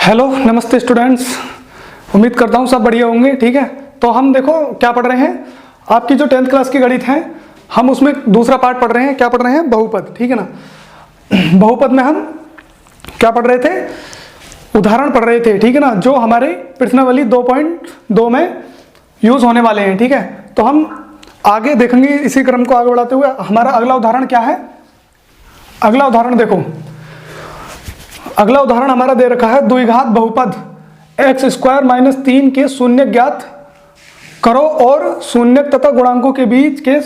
Hello नमस्ते students, उम्मीद करता हूँ सब बढ़िया होंगे। ठीक है, तो हम देखो क्या पढ़ रहे हैं, आपकी जो 10th क्लास की गणित है हम उसमें दूसरा पार्ट पढ़ रहे हैं। क्या पढ़ रहे हैं? बहुपद। ठीक है ना, बहुपद में हम क्या पढ़ रहे थे? उदाहरण पढ़ रहे थे। ठीक है ना, जो हमारे प्रश्नावली 2.2 में यूज होने वाले हैं। ठीक है, तो हम आगे देखेंगे, इसी क्रम को आगे बढ़ाते हुए हमारा अगला उदाहरण क्या है। अगला उदाहरण देखो, अगला उदाहरण हमारा दे रखा है द्विघात बहुपद x स्क्वायर माइनस 3 के शून्य ज्ञात करो और शून्य तथा गुणांकों के बीच के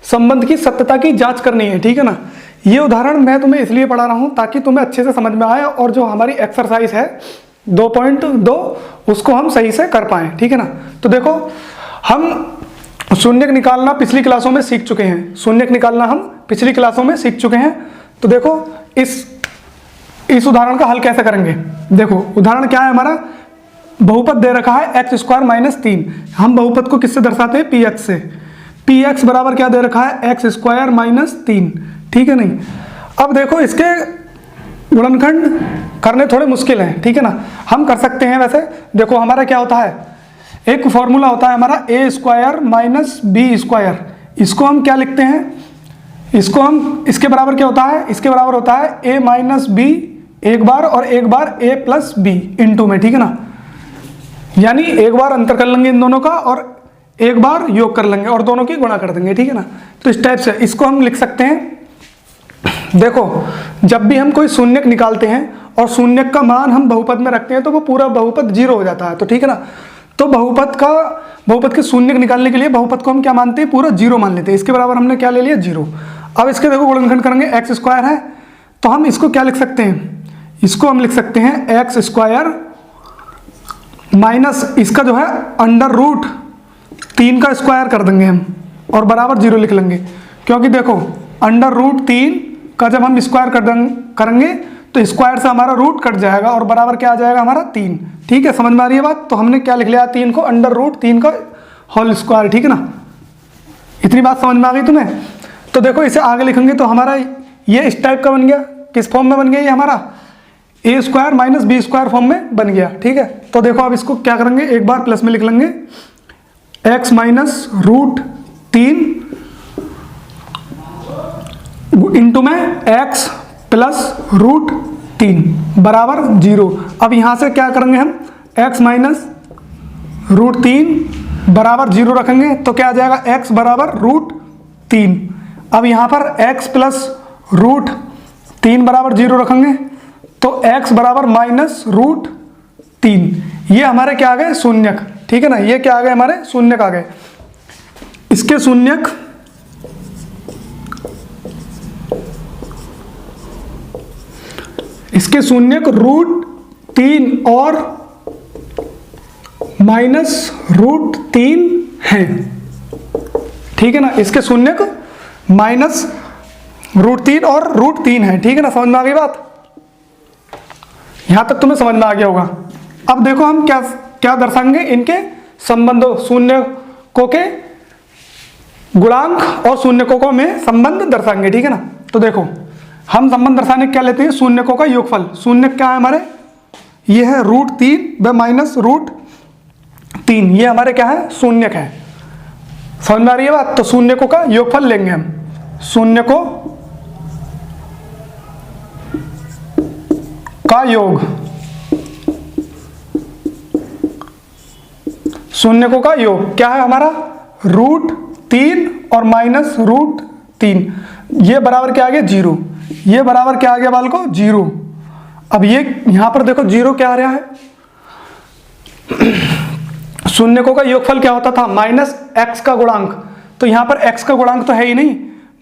संबंध की सत्यता की जांच करनी है। ठीक है ना, ये उदाहरण मैं तुम्हें इसलिए पढ़ा रहा हूं ताकि तुम्हें अच्छे से समझ में आए और जो हमारी एक्सरसाइज है 2.2 उसको हम सही से कर पाए। ठीक है ना, तो देखो हम शून्यक निकालना पिछली क्लासों में सीख चुके हैं। शून्यक निकालना हम पिछली क्लासों में सीख चुके हैं। तो देखो इस उदाहरण का हल कैसे करेंगे। देखो उदाहरण क्या है हमारा, बहुपद दे रखा है x स्क्वायर माइनस 3। हम बहुपद को किससे दर्शाते हैं? px से। px बराबर क्या दे रखा है? x square minus 3। ठीक है नहीं, अब देखो इसके गुणनखंड करने थोड़े मुश्किल हैं। ठीक है ना, हम कर सकते हैं वैसे। देखो हमारा क्या होता है, एक फॉर्मूला होता है हमारा a square minus B square. इसको हम क्या लिखते हैं? इसको हम इसके बराबर क्या होता है? इसके बराबर होता है a माइनस बी एक बार और एक बार a प्लस बी इंटू में। ठीक है ना, यानी एक बार अंतर कर लेंगे इन दोनों का और एक बार योग कर लेंगे और दोनों की गुणा कर देंगे। ठीक है ना, तो इस टाइप से इसको हम लिख सकते हैं। देखो जब भी हम कोई शून्यक निकालते हैं और शून्यक का मान हम बहुपद में रखते हैं तो वो पूरा बहुपद 0 हो जाता है। तो ठीक है ना, तो बहुपद के शून्यक निकालने के लिए बहुपद को हम क्या मानते हैं? पूरा 0 मान लेते हैं। इसके बराबर हमने क्या ले लिया? 0। अब इसके देखो गुणनखंड करेंगे, x स्क्वायर है तो हम इसको क्या लिख सकते हैं? इसको हम लिख सकते हैं x स्क्वायर माइनस इसका जो है अंडर रूट 3 का स्क्वायर कर देंगे हम और बराबर 0 लिख लेंगे। क्योंकि देखो अंडर रूट 3 का जब हम स्क्वायर करेंगे तो स्क्वायर से हमारा रूट कट जाएगा और बराबर क्या आ जाएगा? हमारा 3। ठीक है, समझ में आ रही है बात? तो हमने क्या लिख लिया? 3 को अंडर रूट 3 का होल स्क्वायर। ठीक है ना, इतनी बात समझ में आ गई तुम्हें? तो देखो इसे आगे लिखेंगे तो हमारा ये इस टाइप का बन गया। किस फॉर्म में बन गया? ये हमारा a square minus B square form में बन गया। ठीक है, तो देखो अब इसको क्या करेंगे, एक बार प्लस में लिख लेंगे x माइनस रूट 3 इंटू में x प्लस रूट 3 बराबर 0। अब यहां से क्या करेंगे हम? x माइनस रूट 3 बराबर 0 रखेंगे तो क्या आ जाएगा? x बराबर रूट 3। अब यहां पर x प्लस रूट 3 बराबर 0 रखेंगे तो x बराबर माइनस रूट 3। ये हमारे क्या आ गए? शून्यक। ठीक है ना, ये क्या आ गए? हमारे शून्यक आ गए। इसके शून्यक रूट 3 और माइनस रूट 3 हैं। ठीक है ना, इसके शून्यक माइनस रूट 3 और रूट 3 है। ठीक है ना, समझ में आ गई बात? यहां तक तुम्हें समझ में आ गया होगा। अब देखो हम क्या दर्शाएंगे, इनके संबंधों, शून्यकों के गुणांक और शून्यकों में संबंध दर्शाएंगे। ठीक है ना, तो देखो हम संबंध दर्शाने क्या लेते हैं? शून्यकों का योगफल। शून्यक क्या है हमारे? ये है रूट 3 व माइनस रूट 3। ये हमारे क्या है? शून्यक है। समझ में आ रही है बात? तो शून्यकों का योगफल लेंगे हम। शून्यकों का योग, शून्यकों का योग क्या है हमारा? रूट 3 और माइनस रूट 3। ये बराबर क्या आ गया? 0। ये बराबर क्या आ गया बाल को? 0। अब ये यहां पर देखो 0 क्या आ रहा है? शून्यकों का योगफल क्या होता था? माइनस x का गुणांक। तो यहां पर x का गुणांक तो है ही नहीं,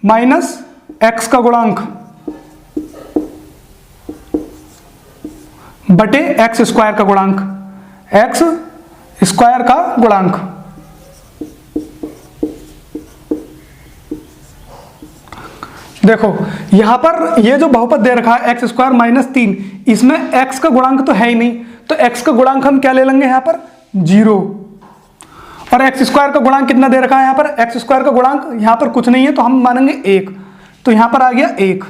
माइनस x का गुणांक बटे x स्क्वायर का गुणांक, x स्क्वायर का गुणांक। देखो यहां पर ये जो बहुपद दे रखा है x स्क्वायर माइनस 3, इसमें x का गुणांक तो है ही नहीं, तो x का गुणांक हम क्या ले लेंगे यहां पर? 0। और x स्क्वायर का गुणांक कितना दे रखा है यहां पर? x स्क्वायर का गुणांक यहां पर कुछ नहीं है तो हम मानेंगे 1, तो यहां पर आ गया 1।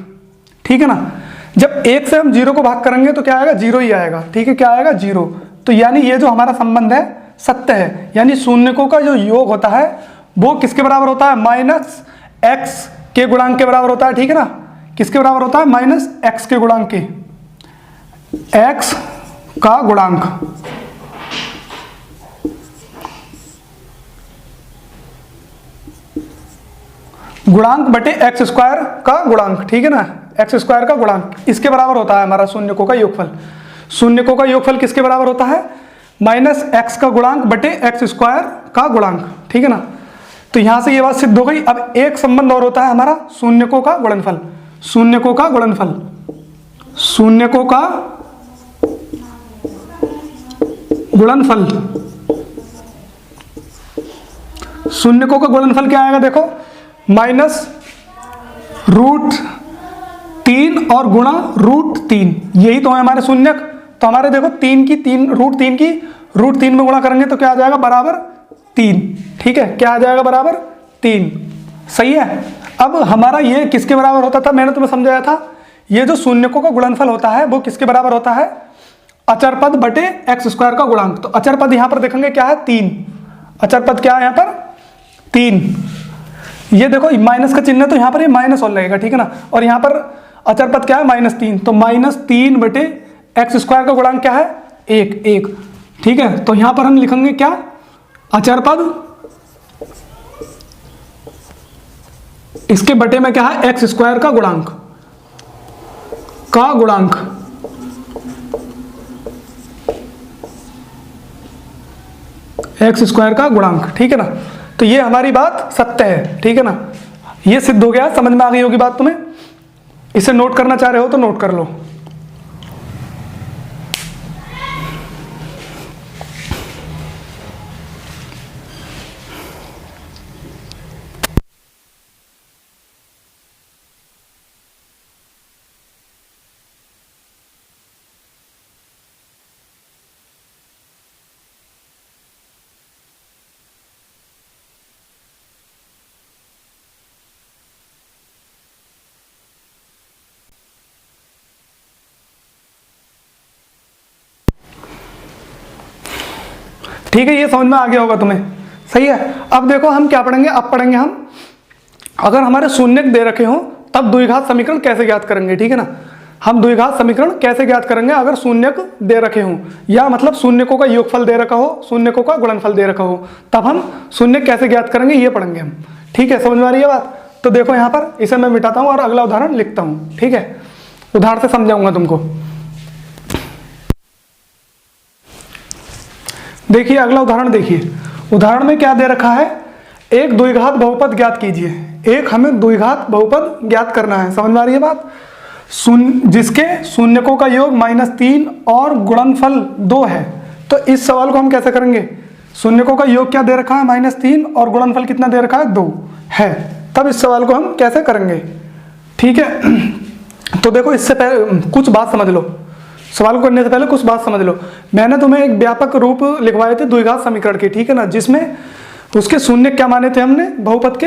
ठीक है ना, जब 1 से हम 0 को भाग करेंगे तो क्या आएगा, 0 ही आएगा, ठीक है, क्या आएगा, 0। तो यानी ये जो हमारा संबंध है सत्य है, यानी शून्यकों का जो योग होता है वो किसके बराबर होता है, माइनस एक्स के गुणांक के बराबर होता है, ठीक है ना। किसके बराबर होता है, माइनस एक्स के गुणांक के, एक्स का गुणांक, गुणांक बटे एक्स स्क्वायर का गुणांक, ठीक है ना, एक्स स्क्वायर का गुणांक, इसके बराबर होता है हमारा शून्यकों का योगफल। शून्यकों का योगफल किसके बराबर होता है, माइनस एक्स का गुणांक बटे एक्स स्क्वायर का गुणांक, ठीक है ना। तो यहां से ये बात सिद्ध हो गई। अब एक संबंध और होता है हमारा शून्यकों का गुणनफल, शून्यकों का गुणनफल, शून्यकों का गुणनफल, शून्यकों का गुणनफल क्या आएगा, देखो, माइनस √3 और गुणा √3, यही तो है हमारे शून्यक। तो हमारे देखो 3 की √3 में गुणा करेंगे तो क्या आ जाएगा, बराबर 3, ठीक है, क्या आ जाएगा, बराबर 3, सही है। अब हमारा ये किसके बराबर होता था, मैंने तुम्हें समझाया था, ये जो शून्यकों का गुणनफल होता है वो किसके बराबर होता है, अचर पद बटे एक्स स्क्वायर का गुणांक। तो अचर पद यहां पर देखेंगे क्या है, 3, अचर पद क्या है यहाँ पर, 3। ये देखो माइनस का चिन्ह है तो यहाँ पर ये माइनस और लगेगा, ठीक है ना, और यहाँ पर अचर पद क्या है, -3, तो -3 बटे एक्स स्क्वायर का गुणांक क्या है, 1, ठीक है। तो यहाँ पर हम लिखेंगे क्या, अचर पद, इसके बटे में क्या है, एक्स स्क्वायर का गुणांक, एक्स स्क्वायर का गुणांक, ठीक है ना। तो ये हमारी बात सत्य है, ठीक है ना, ये सिद्ध हो गया, समझ में आ गई होगी बात तुम्हें। इसे नोट करना चाह रहे हो तो नोट कर लो। ठीक है, ये समझ में आ गया होगा तुम्हें, सही है। अब देखो हम क्या पढ़ेंगे, अब पढ़ेंगे हम, अगर हमारे शून्यक दे रखे हो तब द्विघात समीकरण कैसे ज्ञात करेंगे, ठीक है ना। हम द्विघात समीकरण कैसे ज्ञात करेंगे अगर शून्यक दे रखे हो, या मतलब शून्यकों का योगफल दे रखा हो, शून्यकों का गुणनफल दे रखा हो, तब हम शून्यक कैसे ज्ञात करेंगे ये पढ़ेंगे हम, ठीक है, समझ में आ रही है बात। तो देखो यहाँ पर इसे मैं मिटाता हूँ और अगला उदाहरण लिखता हूँ, ठीक है, उदाहरण से समझाऊंगा तुमको। देखिए अगला उदाहरण, देखिए उदाहरण में क्या दे रखा है, एक द्विघात बहुपद ज्ञात कीजिए। एक हमें द्विघात बहुपद ज्ञात करना है, समझ में आ रही है बात, जिसके शून्यकों का योग -3 और गुणनफल 2 है। तो इस सवाल को हम कैसे करेंगे, शून्यकों का योग क्या दे रखा है, -3 और गुणनफल कितना दे रखा है, 2 है, तब इस सवाल को हम कैसे करेंगे, ठीक है। तो देखो इससे पहले कुछ बात समझ लो, सवाल को करने से पहले कुछ बात समझ लो। मैंने तुम्हें एक व्यापक रूप लिखवाए थे द्विघात समीकरण के, ठीक है ना, जिसमें उसके शून्य क्या माने थे हमने, बहुपद के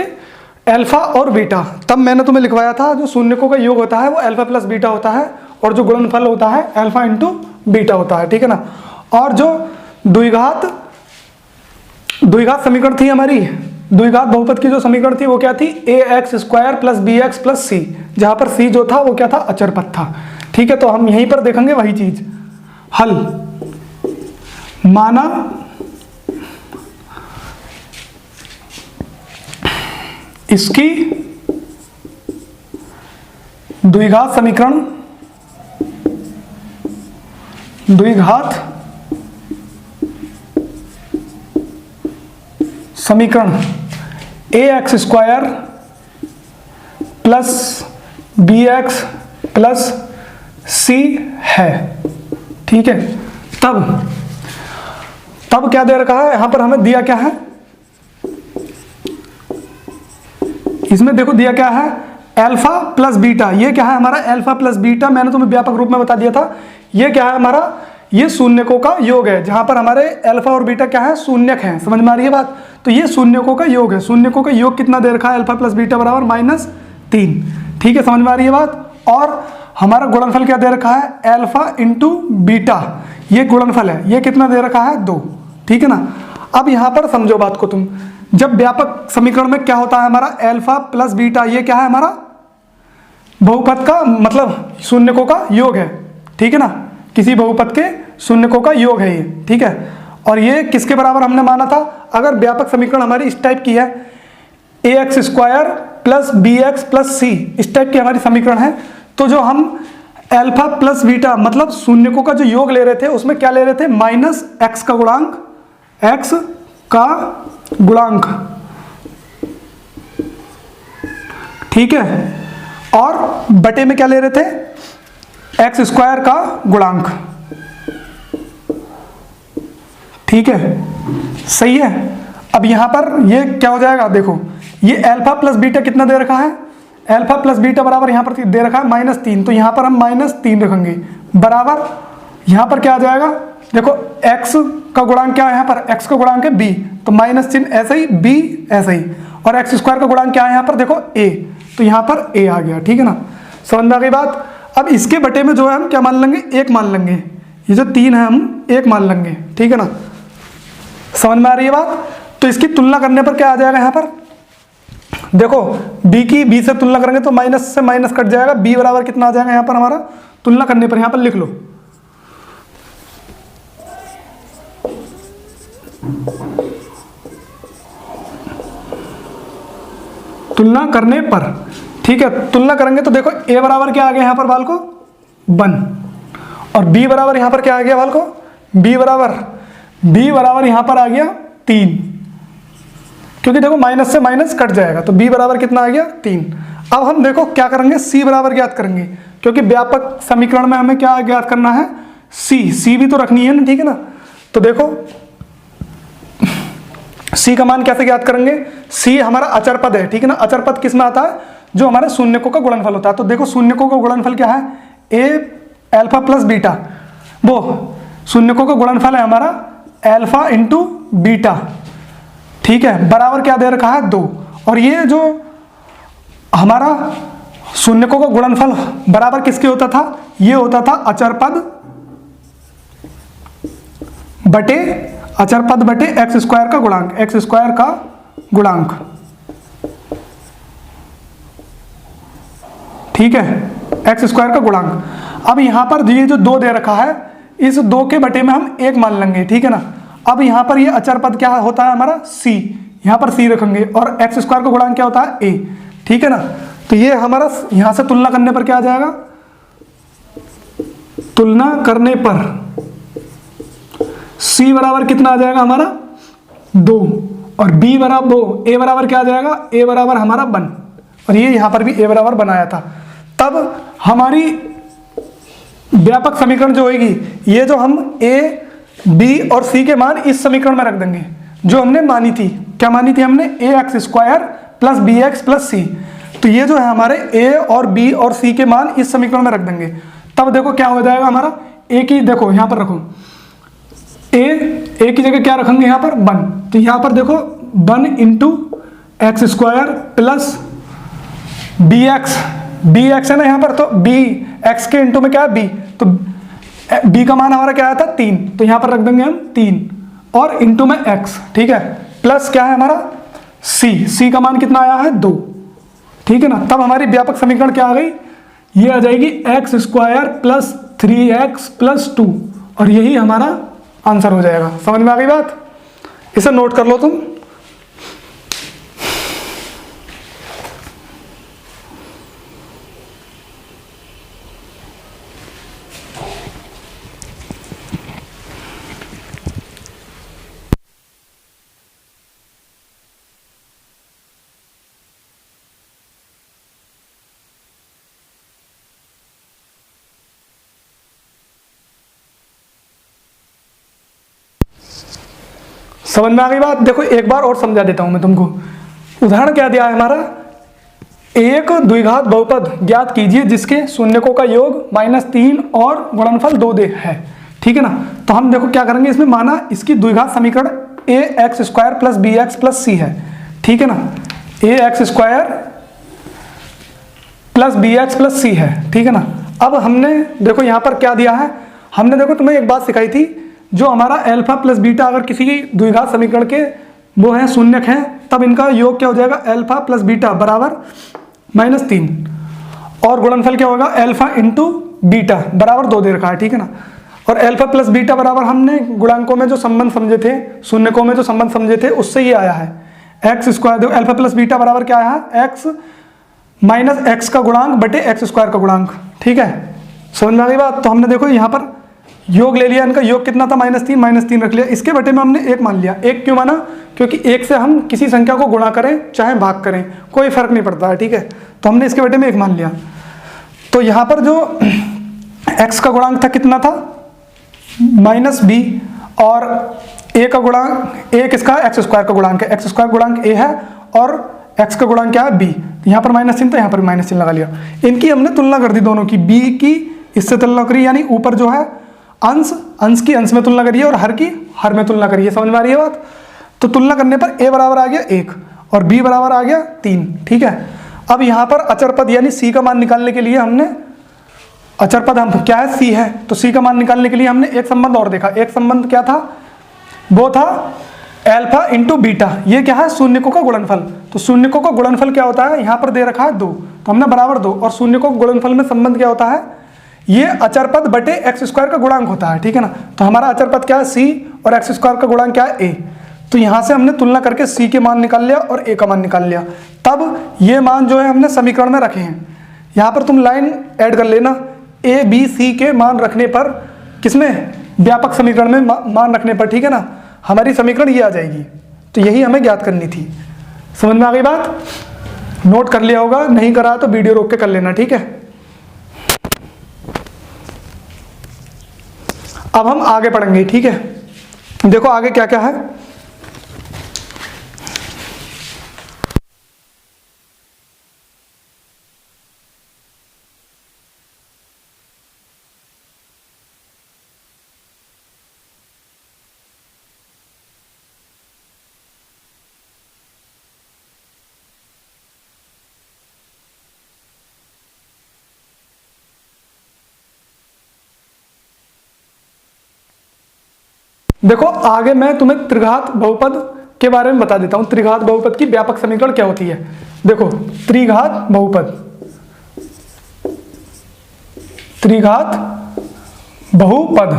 अल्फा और बीटा। तब मैंने तुम्हें लिखवाया था जो शून्यकों का योग होता है वो अल्फा प्लस बीटा होता है, और जो गुणनफल होता है अल्फा इंटू बीटा होता है, ठीक है ना। और जो द्विघात समीकरण थी हमारी, द्विघात बहुपद की जो समीकरण थी वो क्या थी, ax² + bx + c, जहां पर c जो था वो क्या था, अचर पद था, ठीक है। तो हम यहीं पर देखेंगे वही चीज, हल माना इसकी द्विघात समीकरण, ax² + bx + c है, ठीक है। तब क्या दे रखा है, यहां पर हमें दिया क्या है, इसमें देखो दिया क्या है, अल्फा प्लस बीटा। ये क्या है हमारा, अल्फा प्लस बीटा, मैंने तुम्हें व्यापक रूप में बता दिया था। ये क्या है हमारा, ये शून्यकों का योग है, जहां पर हमारे अल्फा और बीटा क्या है, शून्यक है, समझ में आ रही है बात। तो ये शून्यकों का योग है, शून्यकों का योग कितना दे रखा है, अल्फा प्लस बीटा बराबर -3, ठीक है, समझ में आ रही है बात। और हमारा गुणनफल क्या दे रखा है, अल्फा इंटू बीटा, ये गुणनफल है, ये कितना दे रखा है 2, ठीक है ना। अब यहां पर समझो बात को तुम, जब व्यापक समीकरण में क्या होता है हमारा अल्फा प्लस बीटा, ये क्या है हमारा बहुपद का मतलब शून्यकों का योग है, ठीक है ना, किसी बहुपद के शून्यकों का योग है ये, ठीक है। और ये किसके बराबर हमने माना था, अगर व्यापक समीकरण हमारी इस टाइप की है ax square plus B x plus c, इस टाइप की हमारी समीकरण है, तो जो हम अल्फा प्लस बीटा मतलब शून्यकों का जो योग ले रहे थे उसमें क्या ले रहे थे, माइनस एक्स का गुणांक, एक्स का गुणांक, ठीक है, और बटे में क्या ले रहे थे, एक्स स्क्वायर का गुणांक, ठीक है, सही है। अब यहां पर ये क्या हो जाएगा, देखो ये अल्फा प्लस बीटा कितना दे रखा है, अल्फा प्लस बीटा बराबर यहां पर दे रखा है -3, तो यहां पर हम -3 रखेंगे, बराबर यहां पर क्या आ जाएगा, देखो x का गुणांक क्या है, यहां पर x का गुणांक है b, तो माइनस चिन्ह ऐसे ही, b ऐसे ही, और एक्स स्क्वायर का गुणांक क्या है यहां पर, देखो a, तो यहां पर a आ गया, ठीक है ना, समझ में आ गई बात। अब इसके बटे में जो है हम क्या मान लेंगे, 1 मान लेंगे, ये जो 3 है हम 1 मान लेंगे, ठीक है ना, समझ में आ रही है बात। तो इसकी तुलना करने पर क्या आ जाएगा, यहां पर देखो b की b से तुलना करेंगे तो माइनस से माइनस कट जाएगा, b बराबर कितना आ जाएगा, यहां पर हमारा तुलना करने पर यहां पर लिख लो, तुलना करने पर, ठीक है, तुलना करेंगे तो देखो a बराबर क्या आ गया यहां पर बाल को 1, और b बराबर यहां पर क्या आ गया बाल को, b बराबर यहां पर आ गया 3, क्योंकि देखो माइनस से माइनस कट जाएगा, तो b बराबर कितना आ गया 3। अब हम देखो क्या करेंगे, c बराबर ज्ञात करेंगे, क्योंकि व्यापक समीकरण में हमें क्या ज्ञात करना है, c भी तो रखनी है ना, ठीक है ना। तो देखो c का मान कैसे ज्ञात करेंगे, c हमारा अचर पद है, ठीक है ना, अचर पद किस में आता है, जो हमारे शून्यकों का गुणनफल होता है। तो देखो शून्यकों का गुणनफल क्या है, a अल्फा प्लस बीटा, वो शून्यकों का गुणनफल है हमारा अल्फा इंटू बीटा, ठीक है, बराबर क्या दे रखा है 2, और ये जो हमारा शून्यकों का गुणनफल बराबर किसके होता था, ये होता था अचर पद बटे एक्स स्क्वायर का गुणांक, एक्स स्क्वायर का गुणांक, ठीक है, एक्स स्क्वायर का गुणांक। अब यहां पर ये जो 2 दे रखा है, इस 2 के बटे में हम 1 मान लेंगे, ठीक है ना। अब यहां पर ये अचर पद क्या होता है हमारा c, यहां पर c रखेंगे, और एक्स स्क्वायर का गुणांक क्या होता है a, ठीक है ना। तो ये हमारा यहां से तुलना करने पर क्या आ जाएगा, तुलना करने पर c बराबर कितना आ जाएगा हमारा 2, और b बराबर a बराबर क्या आ जाएगा, a बराबर हमारा 1, और ये यहां पर भी a बराबर बनाया था। तब हमारी व्यापक समीकरण जो होगी, ये जो हम a b और c के मान इस समीकरण में रख देंगे, जो हमने मानी थी, क्या मानी थी हमने, ax square plus B x plus c, तो ये जो है हमारे a और b और c के मान इस समीकरण में रख देंगे। तब देखो क्या हो जाएगा हमारा, a की देखो यहां पर रखो, a की जगह क्या रखेंगे यहां पर 1, तो यहां पर देखो 1 into X square plus B X है ना यहां पर, तो b x के इंटू में क्या है b, तो b का मान हमारा क्या आया था 3, तो यहां पर रख देंगे हम 3, और इंटू में x, ठीक है, प्लस क्या है हमारा c का मान कितना आया है 2, ठीक है ना। तब हमारी व्यापक समीकरण क्या आ गई, ये आ जाएगी x square plus 3x plus 2, और यही हमारा आंसर हो जाएगा। समझ में आ गई बात, इसे नोट कर लो तुम। समझ में आ गई बात। देखो एक बार और समझा देता हूं मैं तुमको। उदाहरण क्या दिया है हमारा, एक द्विघात बहुपद ज्ञात कीजिए जिसके शून्यकों का योग -3 और गुणनफल 2 दे है, ठीक है ना। तो हम देखो क्या करेंगे, इसमें माना इसकी द्विघात समीकरण ax square plus B x plus c है, ठीक है ना। ax square plus B x plus c है, ठीक है ना। अब हमने देखो यहाँ पर क्या दिया है, हमने देखो तुम्हें एक बात सिखाई थी, जो हमारा अल्फा प्लस बीटा अगर किसी द्विघात समीकरण के वो हैं शून्यक हैं, तब इनका योग क्या हो जाएगा, अल्फा प्लस बीटा बराबर -3, और गुणनफल क्या होगा, अल्फा इंटू बीटा बराबर 2 दे रखा है, ठीक है ना। और अल्फा प्लस बीटा बराबर हमने गुणांकों में जो संबंध समझे थे, शून्यकों में जो संबंध समझे थे, उससे ये आया है एक्स स्क्वायर। देखो अल्फा प्लस बीटा बराबर क्या आया है, एक्स माइनस एक्स का गुणांक बटे एक्स स्क्वायर का गुणांक, ठीक है। समझ में आ गई बात। तो हमने देखो यहाँ पर योग ले लिया, इनका योग कितना था, -3 रख लिया, इसके बटे में हमने 1 मान लिया। 1 क्यों माना, क्योंकि 1 से हम किसी संख्या को गुणा करें चाहे भाग करें कोई फर्क नहीं पड़ता है, ठीक है। तो हमने इसके बटे में 1 मान लिया। तो यहाँ पर जो x का गुणांक था कितना था, -b, और a का गुणांक, a किसका, एक्स स्क्वायर का गुणांक है, एक्स स्क्वायर गुणांक a है, और x का गुणांक क्या है, b। यहाँ पर -3 था, यहाँ पर -3 लगा लिया। इनकी हमने तुलना कर दी दोनों की, b की इससे तुलना करी, यानी ऊपर जो है अंश की अंश में तुलना करिए और हर की हर में तुलना करिए। समझ में आ रही है बात। तो तुलना करने पर a बराबर आ गया 1 और b बराबर आ गया 3, ठीक है। अब यहाँ पर अचर पद यानी c का मान निकालने के लिए हमने, अचर पद हम क्या है, c है, तो c का मान निकालने के लिए हमने एक संबंध और देखा। एक संबंध क्या था, वो था अल्फा इंटू बीटा, ये क्या है, शून्यकों का गुणनफल। तो शून्यकों का गुणनफल क्या होता है, यहाँ पर दे रखा है 2, तो हमने बराबर 2, और शून्यकों के गुणनफल में संबंध क्या होता है, ये अचर पद बटे एक्स स्क्वायर का गुणांक होता है, ठीक है ना। तो हमारा अचर पद क्या है, c, और एक्स स्क्वायर का गुणांक क्या है, a। तो यहाँ से हमने तुलना करके c के मान निकाल लिया और a का मान निकाल लिया। तब ये मान जो है हमने समीकरण में रखे हैं। यहाँ पर तुम लाइन ऐड कर लेना, a b c के मान रखने पर, किसमें, व्यापक समीकरण में मान रखने पर, ठीक है ना, हमारी समीकरण ये आ जाएगी। तो यही हमें ज्ञात करनी थी। समझ में आ गई बात। नोट कर लिया होगा, नहीं करा तो वीडियो रोक के कर लेना, ठीक है। अब हम आगे पढ़ेंगे, ठीक है। देखो आगे क्या क्या है। देखो आगे मैं तुम्हें त्रिघात बहुपद के बारे में बता देता हूं। त्रिघात बहुपद की व्यापक समीकरण क्या होती है। देखो त्रिघात बहुपद, त्रिघात बहुपद,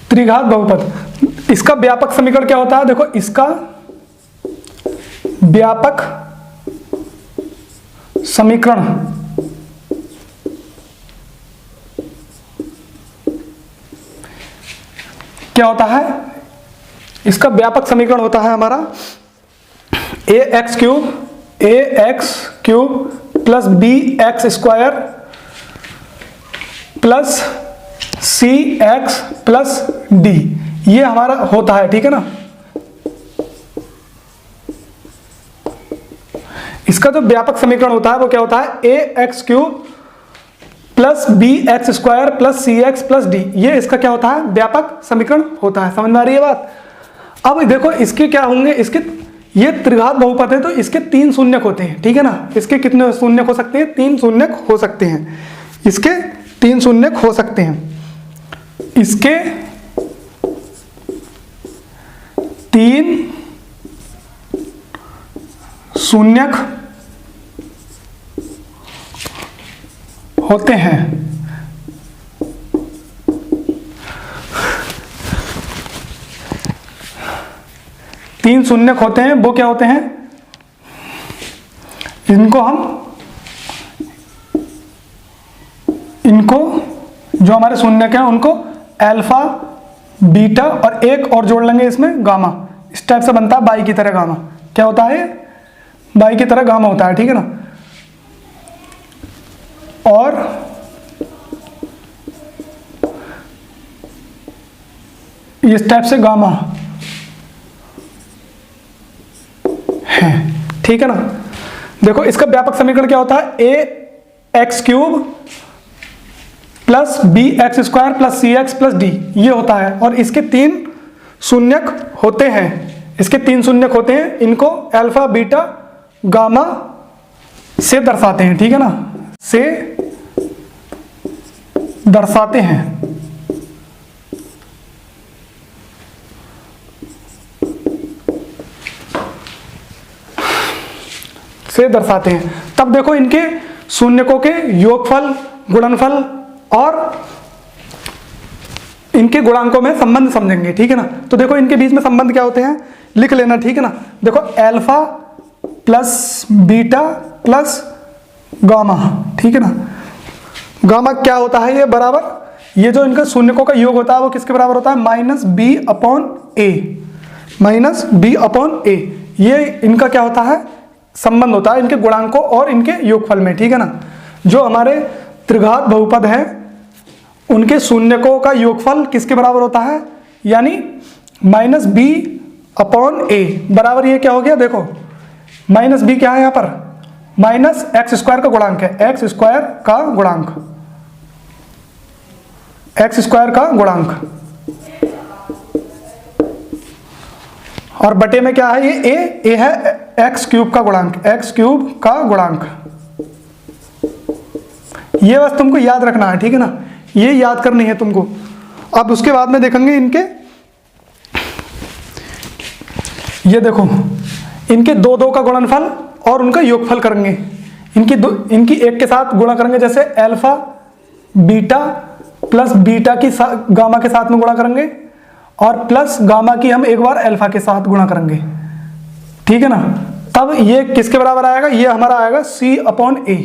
त्रिघात बहुपद, इसका व्यापक समीकरण क्या होता है। देखो इसका व्यापक समीकरण क्या होता है, इसका व्यापक समीकरण होता है हमारा ax cube plus bx square plus cx plus d, ये हमारा होता है, ठीक है ना। इसका जो व्यापक समीकरण होता है वो क्या होता है, ax cube plus bx square plus cx plus d, ये इसका क्या होता है, व्यापक समीकरण होता है। समझ में आ रही है बात। अब देखो इसके क्या होंगे, इसके, ये त्रिघात बहुपद है तो इसके 3 शून्यक होते हैं, ठीक है ना। इसके कितने शून्यक हो सकते हैं, 3 शून्यक हो सकते हैं। इसके 3 शून्यक हो सकते हैं। इसके 3 शून्यक होते हैं। तीन शून्यक होते हैं, वो क्या होते हैं, इनको जो हमारे शून्यक हैं उनको अल्फा, बीटा और एक और जोड़ लेंगे इसमें गामा। इस टाइप से बनता है बाई की तरह गामा। क्या होता है, बाई की तरह गामा होता है, ठीक है ना। और इस टाइप से गामा है, ठीक है ना। देखो इसका व्यापक समीकरण क्या होता है, a x cube plus B x square plus c x plus d, ये होता है। और इसके 3 शून्यक होते हैं, इसके 3 शून्यक होते हैं, इनको अल्फा, बीटा, गामा से दर्शाते हैं, ठीक है ना, से दर्शाते हैं। से दर्शाते हैं। तब देखो इनके शून्यकों के योगफल, गुणनफल और इनके गुणांकों में संबंध समझेंगे, ठीक है ना। तो देखो इनके बीच में संबंध क्या होते हैं, लिख लेना, ठीक है ना। देखो alpha plus beta plus gamma, ठीक है ना। गामा क्या होता है, ये बराबर, ये जो इनका शून्यकों का योग होता है वो किसके बराबर होता है, माइनस बी अपॉन ए, माइनस बी अपॉन ए। ये इनका क्या होता है, संबंध होता है इनके गुणांकों और इनके योगफल में, ठीक है ना। जो हमारे त्रिघात बहुपद है उनके शून्यकों का योगफल किसके बराबर होता है, यानी माइनस बी अपॉन ए बराबर, ये क्या हो गया, देखो माइनस बी क्या है यहाँ पर, माइनस एक्स स्क्वायर का गुणांक है, एक्स स्क्वायर का गुणांक, एक्स स्क्वायर का गुणांक, और बटे में क्या है, ये ए है एक्स क्यूब का गुणांक, एक्स क्यूब का गुणांक। ये बस तुमको याद रखना है, ठीक है ना, ये याद करनी है तुमको। अब उसके बाद में देखेंगे इनके, ये देखो इनके दो दो का गुणनफल और उनका योगफल करेंगे। इनकी एक के साथ गुणा करेंगे, जैसे अल्फा बीटा प्लस बीटा की गामा के साथ में गुणा करेंगे, और प्लस गामा की हम एक बार अल्फा के साथ गुणा करेंगे, ठीक है ना। तब ये किसके बराबर आएगा, ये हमारा आएगा सी अपॉन ए।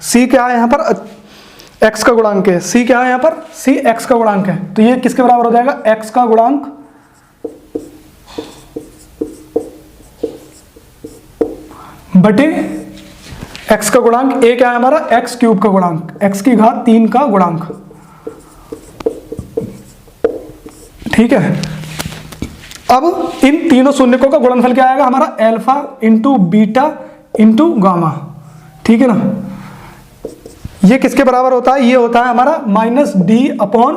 सी क्या है यहाँ पर, एक्स का गुणांक है, सी क्या है यहाँ पर, सी एक्स का गुणांक है। तो ये किसके बराबर हो जाएगा, एक्स का गुणांक बटे एक्स का गुणांक, ए क्या है हमारा, एक्स क्यूब का गुणांक, एक्स की घात 3 का गुणांक, ठीक है। अब इन तीनों शून्यकों का गुणनफल क्या आएगा हमारा, alpha into beta into gamma, ठीक है ना। ये किसके बराबर होता है, ये होता है हमारा माइनस डी अपॉन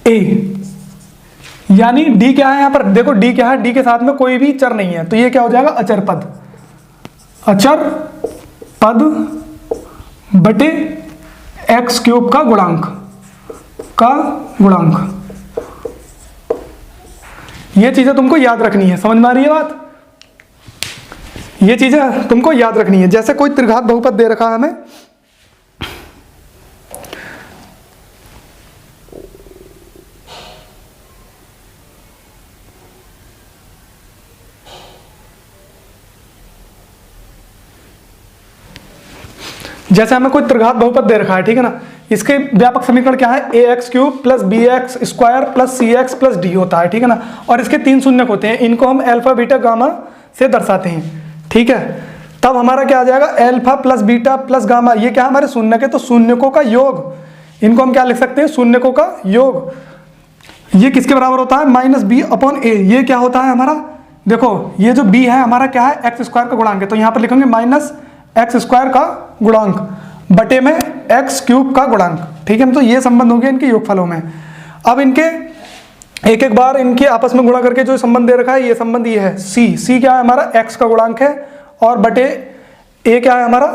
ए, यानी डी क्या है यहाँ पर, देखो डी क्या है, डी के साथ में कोई भी चर नहीं है, तो ये क्या हो जाएगा, अचर पद, अचर पद बटे एक्स क्यूब का गुणांक, का गुणांक। ये चीजें तुमको याद रखनी है, समझ में आ रही है बात, ये चीजें तुमको याद रखनी है। जैसे कोई त्रिघात बहुपद दे रखा है हमें, जैसे हमें कोई त्रिघात बहुपद दे रखा है, ठीक है ना, इसके व्यापक समीकरण क्या है, a x cube plus B x square plus c x plus d होता है, ठीक है ना। और इसके 3 शून्यक होते हैं, इनको हम अल्फा बीटा गामा से दर्शाते हैं, ठीक है। तब हमारा क्या आ जाएगा, alpha plus beta plus gamma, ये क्या हमारे शून्यक है, तो शून्यकों का योग, इनको हम क्या लिख सकते हैं, शून्यकों का योग। ये किसके बराबर होता है, माइनस बी अपॉन ए। ये क्या होता है हमारा, देखो ये जो बी है हमारा क्या है, एक्स स्क्वायर का गुणांक है, तो यहाँ पर लिखेंगे माइनस एक्स स्क्वायर का गुणांक बटे में एक्स क्यूब का गुणांक, ठीक है। तो ये संबंध हो गया इनके योगफलों में। अब इनके एक एक बार इनके आपस में गुणा करके जो संबंध दे रखा है, ये संबंध ये है, सी, सी क्या है हमारा, एक्स का गुणांक है, और बटे ए क्या है हमारा,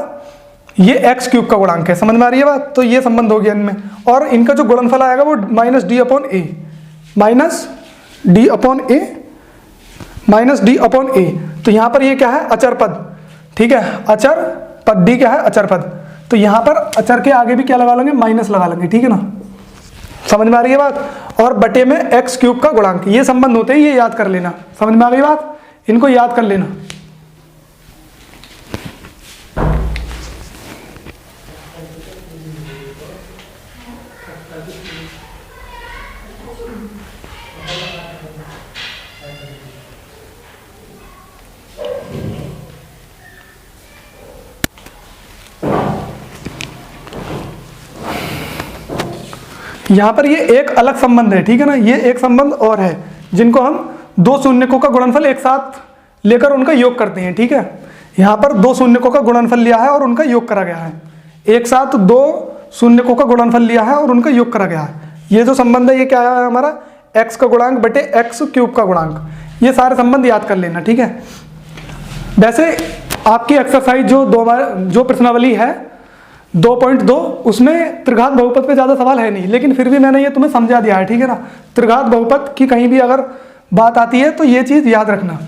ये एक्स क्यूब का गुणांक है, समझ में आ रही है बात। तो ये संबंध हो गया इनमें, और इनका जो गुणनफल आएगा वो माइनस डी अपॉन ए, माइनस डी अपॉन ए, माइनस डी अपॉन ए। तो यहाँ पर ये क्या है, अचर पद, ठीक है, अचर पद, डी क्या है, अचर पद। तो यहां पर अचर के आगे भी क्या लगा लेंगे, माइनस लगा लेंगे, ठीक है ना, समझ में आ रही है बात। और बटे में एक्स क्यूब का गुणांक, ये संबंध होते हैं, ये याद कर लेना, समझ में आ गई बात, इनको याद कर लेना। यहां पर ये एक अलग संबंध है, ठीक है ना, ये एक संबंध और है, जिनको हम दो शून्यकों का गुणनफल एक साथ लेकर उनका योग करते हैं, ठीक है। यहां पर दो शून्यकों का गुणनफल लिया है और उनका योग करा गया है, एक साथ दो शून्यकों का गुणनफल लिया है और उनका योग करा गया है। ये जो संबंध है ये क्या है हमारा, एक्स का गुणांक बटे एक्स क्यूब का गुणांक। ये सारे संबंध याद कर लेना, ठीक है। वैसे आपकी एक्सरसाइज जो प्रश्नावली है 2.2 उसमें त्रिघात बहुपद पे ज़्यादा सवाल है नहीं, लेकिन फिर भी मैंने ये तुम्हें समझा दिया है, ठीक है ना। त्रिघात बहुपद की कहीं भी अगर बात आती है तो ये चीज़ याद रखना।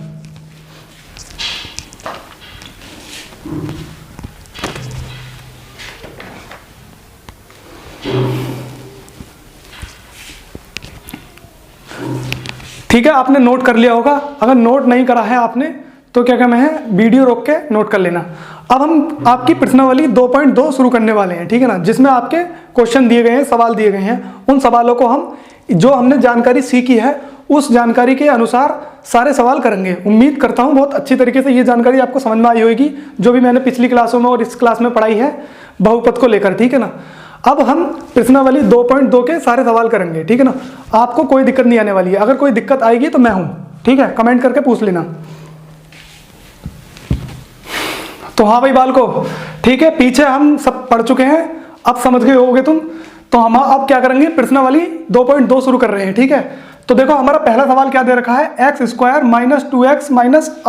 ठीक है, आपने नोट कर लिया होगा। अगर नोट नहीं करा है आपने तो क्या कहना है, वीडियो रोक के नोट कर लेना। अब हम आपकी प्रश्नावली 2.2 शुरू करने वाले हैं, ठीक है ना, जिसमें आपके क्वेश्चन दिए गए हैं, सवाल दिए गए हैं। उन सवालों को हम जो हमने जानकारी सीखी है उस जानकारी के अनुसार सारे सवाल करेंगे। उम्मीद करता हूँ बहुत अच्छी तरीके से ये जानकारी आपको समझ में आई होगी, जो भी मैंने पिछली क्लासों में और इस क्लास में पढ़ाई है बहुपद को लेकर, ठीक है ना। अब हम प्रश्नावली 2.2 के सारे सवाल करेंगे, ठीक है ना। आपको कोई दिक्कत नहीं आने वाली है। अगर कोई दिक्कत आएगी तो मैं हूं, ठीक है, कमेंट करके पूछ लेना। तो हाँ भाई बालको, ठीक है, पीछे हम सब पढ़ चुके हैं, अब समझ गए होगे तुम। तो हम अब क्या करेंगे, प्रश्नावली 2.2 शुरू कर रहे हैं, ठीक है। तो देखो हमारा पहला सवाल क्या दे रखा है, x² - 2x -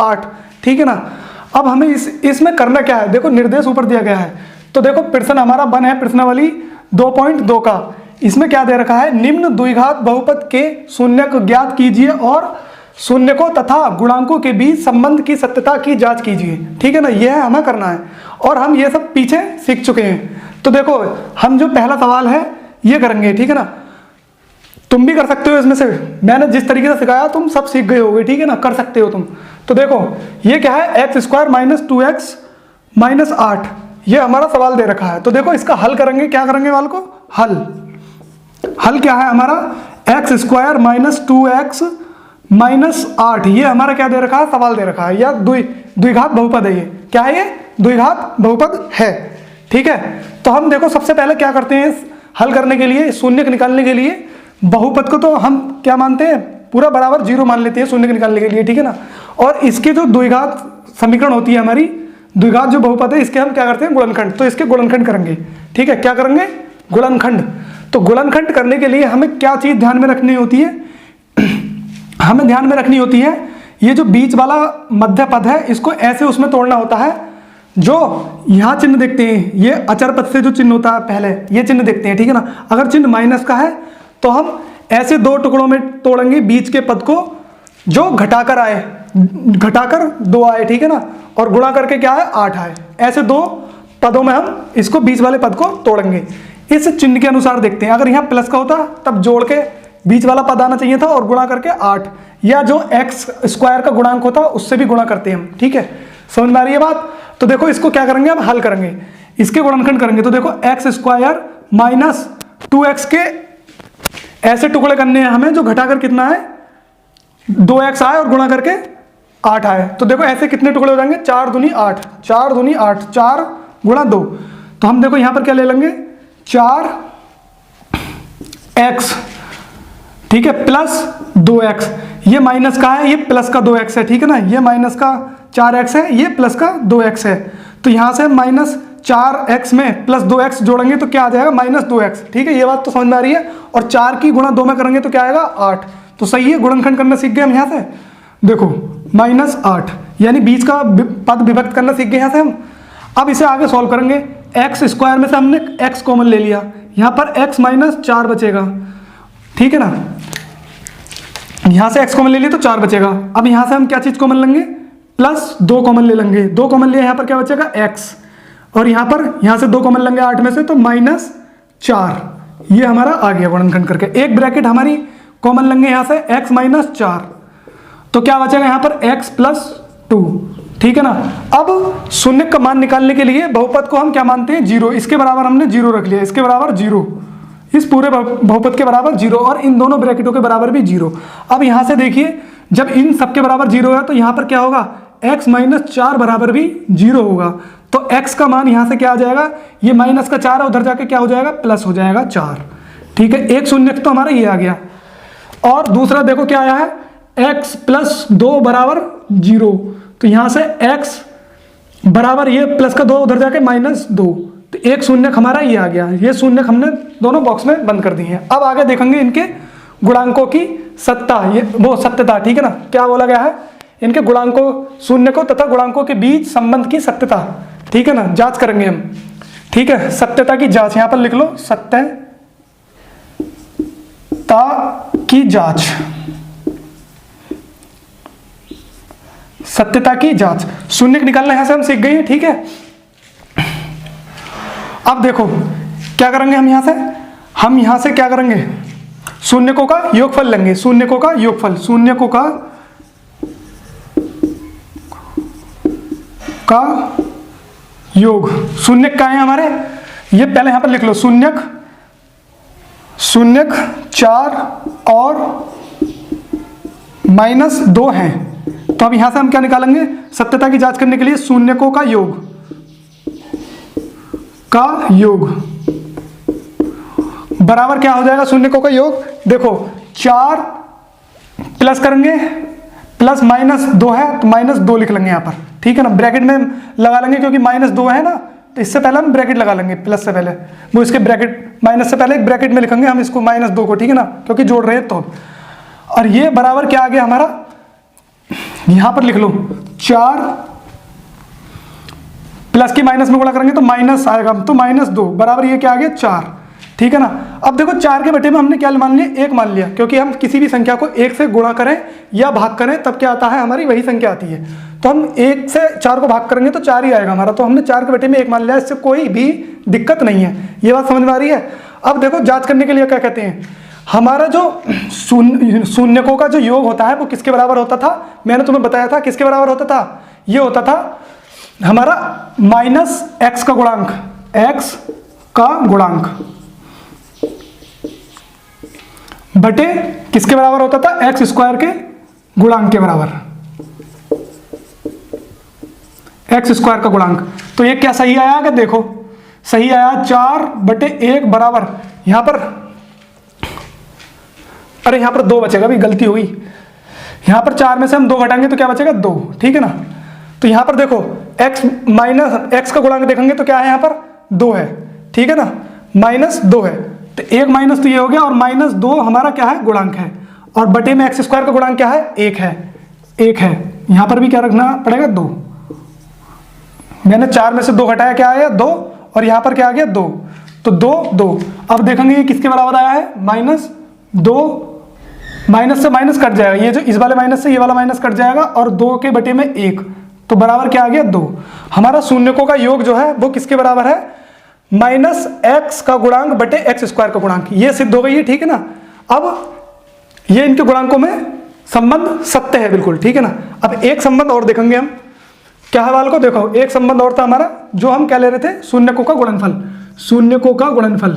8, ठीक है ना। अब हमें इसमें करना क्या है, देखो निर्देश ऊपर दिया गया है। तो देखो प्रश्न हमारा बन है प्रश्नावली 2.2 का। इसमें क्या दे रखा है, निम्न द्विघात बहुपद के शून्य को ज्ञात कीजिए और शून्य को तथा गुणांकों के बीच संबंध की सत्यता की जांच कीजिए, ठीक है ना। यह हमें करना है और हम ये सब पीछे सीख चुके हैं। तो देखो हम जो पहला सवाल है ये करेंगे, ठीक है ना। तुम भी कर सकते हो इसमें से, मैंने जिस तरीके से सिखाया तुम सब सीख गए होगे, ठीक है ना, कर सकते हो तुम। तो देखो ये क्या है, x² - 2x - 8, ये हमारा सवाल दे रखा है। तो देखो इसका हल करेंगे, क्या करेंगे वाल को, हल क्या है हमारा, x² - 2x - 8, ये हमारा क्या दे रखा है, सवाल दे रखा है, या द्विघात बहुपद है। ये क्या है, ये द्विघात बहुपद है, ठीक है। तो हम देखो सबसे पहले क्या करते हैं, हल करने के लिए, शून्य को निकालने के लिए, बहुपद को तो हम क्या मानते हैं, पूरा बराबर 0 मान लेते हैं शून्य को निकालने के लिए, ठीक है ना। और इसके जो द्विघात समीकरण होती है हमारी, द्विघात जो बहुपद है, इसके हम क्या करते हैं, गुणनखंड। तो इसके गुणनखंड करेंगे, ठीक है, क्या करेंगे, गुणनखंड। तो गुणनखंड करने के लिए हमें क्या चीज ध्यान में रखनी होती है, हमें ध्यान में रखनी होती है ये जो बीच वाला मध्य पद है, इसको ऐसे उसमें तोड़ना होता है। जो यहाँ चिन्ह देखते हैं, ये अचर पद से जो चिन्ह होता है पहले, ये चिन्ह देखते हैं, ठीक है ना। अगर चिन्ह माइनस का है तो हम ऐसे 2 टुकड़ों में तोड़ेंगे बीच के पद को, जो घटाकर आए, घटाकर 2 आए, ठीक है ना, और गुणा करके क्या है, 8 आए। ऐसे 2 पदों में हम इसको बीच वाले पद को तोड़ेंगे। इस चिन्ह के अनुसार देखते हैं, अगर यहाँ प्लस का होता तब जोड़ के बीच वाला पद आना चाहिए था और गुणा करके 8, या जो x² का गुणांक होता उससे भी गुणा करते हैं हम, ठीक है। समझ में आ रही है बात। तो देखो इसको क्या करेंगे, हम हल करेंगे, इसके गुणनखंड करेंगे। तो देखो x² - 2x के ऐसे टुकड़े करने हैं हमें, जो घटाकर कितना है, 2x आए और गुणा करके 8 आए। तो देखो ऐसे कितने टुकड़े हो जाएंगे, 4 दूनी 8, 4 दूनी 8, 4 गुणा 2। तो हम देखो यहां पर क्या ले लेंगे, 4x, ठीक है, प्लस 2x। ये माइनस का है, ये प्लस का 2x है, ठीक है ना। ये माइनस का 4x है, ये प्लस का 2x है। तो यहां से -4x में प्लस 2x जोड़ेंगे तो क्या आ जाएगा, -2x, ठीक है। ये बात तो समझ में आ रही है। और 4 की गुणा 2 में करेंगे तो क्या आएगा, 8। तो सही है, गुणनखंड करना सीख गए हम यहाँ से। देखो -8 यानी बीच का पद विभक्त करना सीख गए यहाँ से हम। अब इसे आगे सॉल्व करेंगे। x² में से हमने x कॉमन ले लिया, यहाँ पर x - 4 बचेगा, ठीक है ना। यहां से x कॉमन ले लिए तो 4 बचेगा। अब यहां से हम क्या चीज कॉमन लेंगे, +2 कॉमन ले लेंगे। 2 कॉमन लिए, यहां पर क्या बचेगा, x, और यहां से 2 कॉमन लेंगे 8 में से, तो -4। ये हमारा आ गया गुणनखंड करके। एक ब्रैकेट हमारी कॉमन लेंगे यहां से, x - 4, तो क्या बचेगा यहां पर, x + 2, ठीक है ना। अब शून्य का मान निकालने के लिए बहुपद को हम क्या मानते हैं, 0। इसके बराबर हमने 0 रख लिया, इसके बराबर 0, इस पूरे बहुपद के बराबर 0, और इन दोनों ब्रैकेटों के बराबर भी 0। अब यहां से देखिए, जब इन सबके बराबर 0 है तो यहां पर क्या होगा, x - 4 बराबर भी 0 होगा। तो x का मान यहां से क्या आ जाएगा, ये माइनस का 4 है, उधर जाके क्या हो जाएगा, प्लस हो जाएगा 4, ठीक है। एक शून्य तो हमारा ये आ गया। और दूसरा देखो क्या आया है, x + 2 बराबर 0। तो यहां से x बराबर ये प्लस का 2 उधर जाके -2, तो एक शून्य हमारा ये आ गया। ये शून्य हमने दोनों बॉक्स में बंद कर दिए हैं। अब आगे देखेंगे इनके गुणांकों की सत्ता, ये वो सत्यता, ठीक है ना। क्या बोला गया है, इनके गुणांकों शून्यकों तथा गुणांकों के बीच संबंध की सत्यता, ठीक है ना, जांच करेंगे हम। ठीक है, सत्यता की जांच यहां पर लिख लो, सत्यता की जांच, सत्यता की जांच। शून्य निकालना यहां से हम सीख गए हैं। ठीक है, अब देखो क्या करेंगे हम यहां से क्या करेंगे, शून्यकों का योगफल लेंगे, शून्यकों का योगफल, शून्यकों का योग। शून्यक क्या है हमारे, ये पहले यहां पर लिख लो, शून्यक 4 और -2 हैं। तो अब यहां से हम क्या निकालेंगे, सत्यता की जांच करने के लिए शून्यकों का योग बराबर क्या हो जाएगा, शून्यकों का योग। देखो 4 प्लस करेंगे, प्लस -2 है तो -2 लिख लेंगे यहाँ पर, ठीक है ना, ब्रैकेट में लगा लेंगे क्योंकि -2 है ना, तो इससे पहले हम ब्रैकेट लगा लेंगे, प्लस से पहले वो इसके ब्रैकेट, माइनस से पहले एक ब्रैकेट में लिखेंगे हम इसको -2 को, ठीक है ना, क्योंकि जोड़ रहे हैं तो। और ये बराबर क्या आ गया हमारा, यहां पर लिख लो 4 प्लस की माइनस में गुणा करेंगे तो माइनस आएगा, तो -2 बराबर ये क्या आ गया 4, ठीक है ना। अब देखो 4 के बटे में हमने क्या मान लिया, 1 मान लिया, क्योंकि हम किसी भी संख्या को 1 से गुणा करें या भाग करें तब क्या आता है, हमारी वही संख्या आती है। तो हम 1 से 4 को भाग करेंगे तो 4 ही आएगा हमारा, तो हमने 4 के बटे में 1 मान लिया, इससे कोई भी दिक्कत नहीं है। ये बात समझ में आ रही है। अब देखो जांच करने के लिए क्या कहते हैं, हमारा जो शून्यकों का जो योग होता है वो किसके बराबर होता था, मैंने तुम्हें बताया था किसके बराबर होता था, ये होता था हमारा -x का गुणांक, x का गुणांक बटे किसके बराबर होता था, x² के गुणांक के बराबर, x² का गुणांक। तो ये क्या सही आया, अगर देखो सही आया, 4/1 बराबर, यहां पर अरे यहां पर 2 बचेगा, भी गलती हुई, यहां पर 4 में से हम 2 घटाएंगे तो क्या बचेगा 2, ठीक है ना। तो यहां पर देखो x का गुणांक देखेंगे तो क्या है, यहां पर 2 है, ठीक है ना, -2 है, तो 1 माइनस तो ये हो गया, और -2 हमारा क्या है, गुणांक है, और बटे में x² का गुणांक क्या है, 1 है, यहां पर भी क्या रखना पड़ेगा 2, मैंने 4 में से 2 घटाया, क्या आया 2, और यहां पर क्या आ गया 2, तो 2 अब देखेंगे ये किसके बराबर आया है, -2, माइनस से माइनस कट जाएगा, ये जो इस वाले माइनस से ये वाला माइनस कट जाएगा, और 2 के बटे में 1, तो बराबर क्या आ गया 2। हमारा शून्यकों का योग जो है वो किसके बराबर है, -x का गुणांक बटे x² का गुणांक, ये सिद्ध हो गई है, ठीक है ना। अब ये इनके गुणांकों में संबंध सत्य है बिल्कुल, ठीक है ना। अब एक संबंध और देखेंगे हम, क्या है वाल को देखो, एक संबंध और था हमारा, जो हम क्या ले रहे थे, शून्यकों का गुणनफल, शून्यकों का गुणनफल,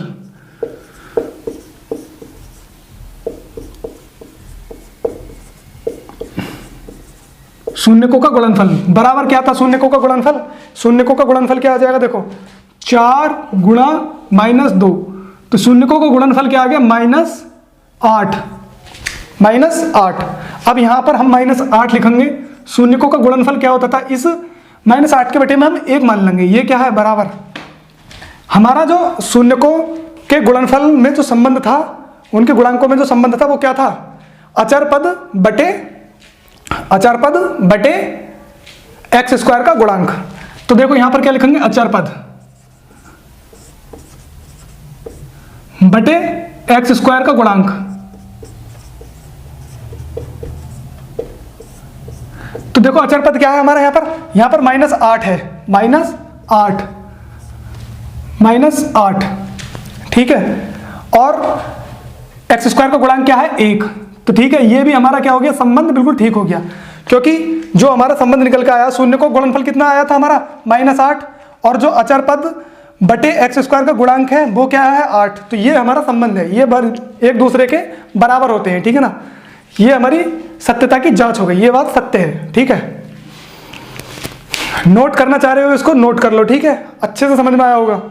शून्यकों का गुणनफल बराबर क्या था, शून्यकों का गुणनफल, शून्यकों का गुणनफल क्या आ जाएगा, देखो 4 गुणा -2, तो शून्यकों का गुणनफल क्या आ गया, -8। अब यहां पर हम -8 लिखेंगे, शून्यकों का गुणनफल क्या होता था, इस -8 के बटे में हम 1 मान लेंगे, ये क्या है बराबर, हमारा जो शून्यकों के गुणनफल में जो संबंध था, उनके गुणांकों में जो संबंध था वो क्या था, अचर पद बटे x² का गुणांक। तो देखो यहां पर क्या लिखेंगे, अचर पद बटे x² का गुणांक, तो देखो अचर पद क्या है हमारा, यहां पर -8 है, -8, ठीक है, और x² का गुणांक क्या है 1, तो ठीक है, ये भी हमारा क्या हो गया, संबंध बिल्कुल ठीक हो गया, क्योंकि जो हमारा संबंध निकल के आया, शून्य को गुणनफल कितना आया था हमारा, -8, और जो अचर पद बटे x² का गुणांक है वो क्या है 8, तो ये हमारा संबंध है, ये एक दूसरे के बराबर होते हैं, ठीक है ना। ये हमारी सत्यता की जांच हो गई, ये बात सत्य है, ठीक है। नोट करना चाह रहे हो इसको नोट कर लो, ठीक है, अच्छे से समझ में आया होगा।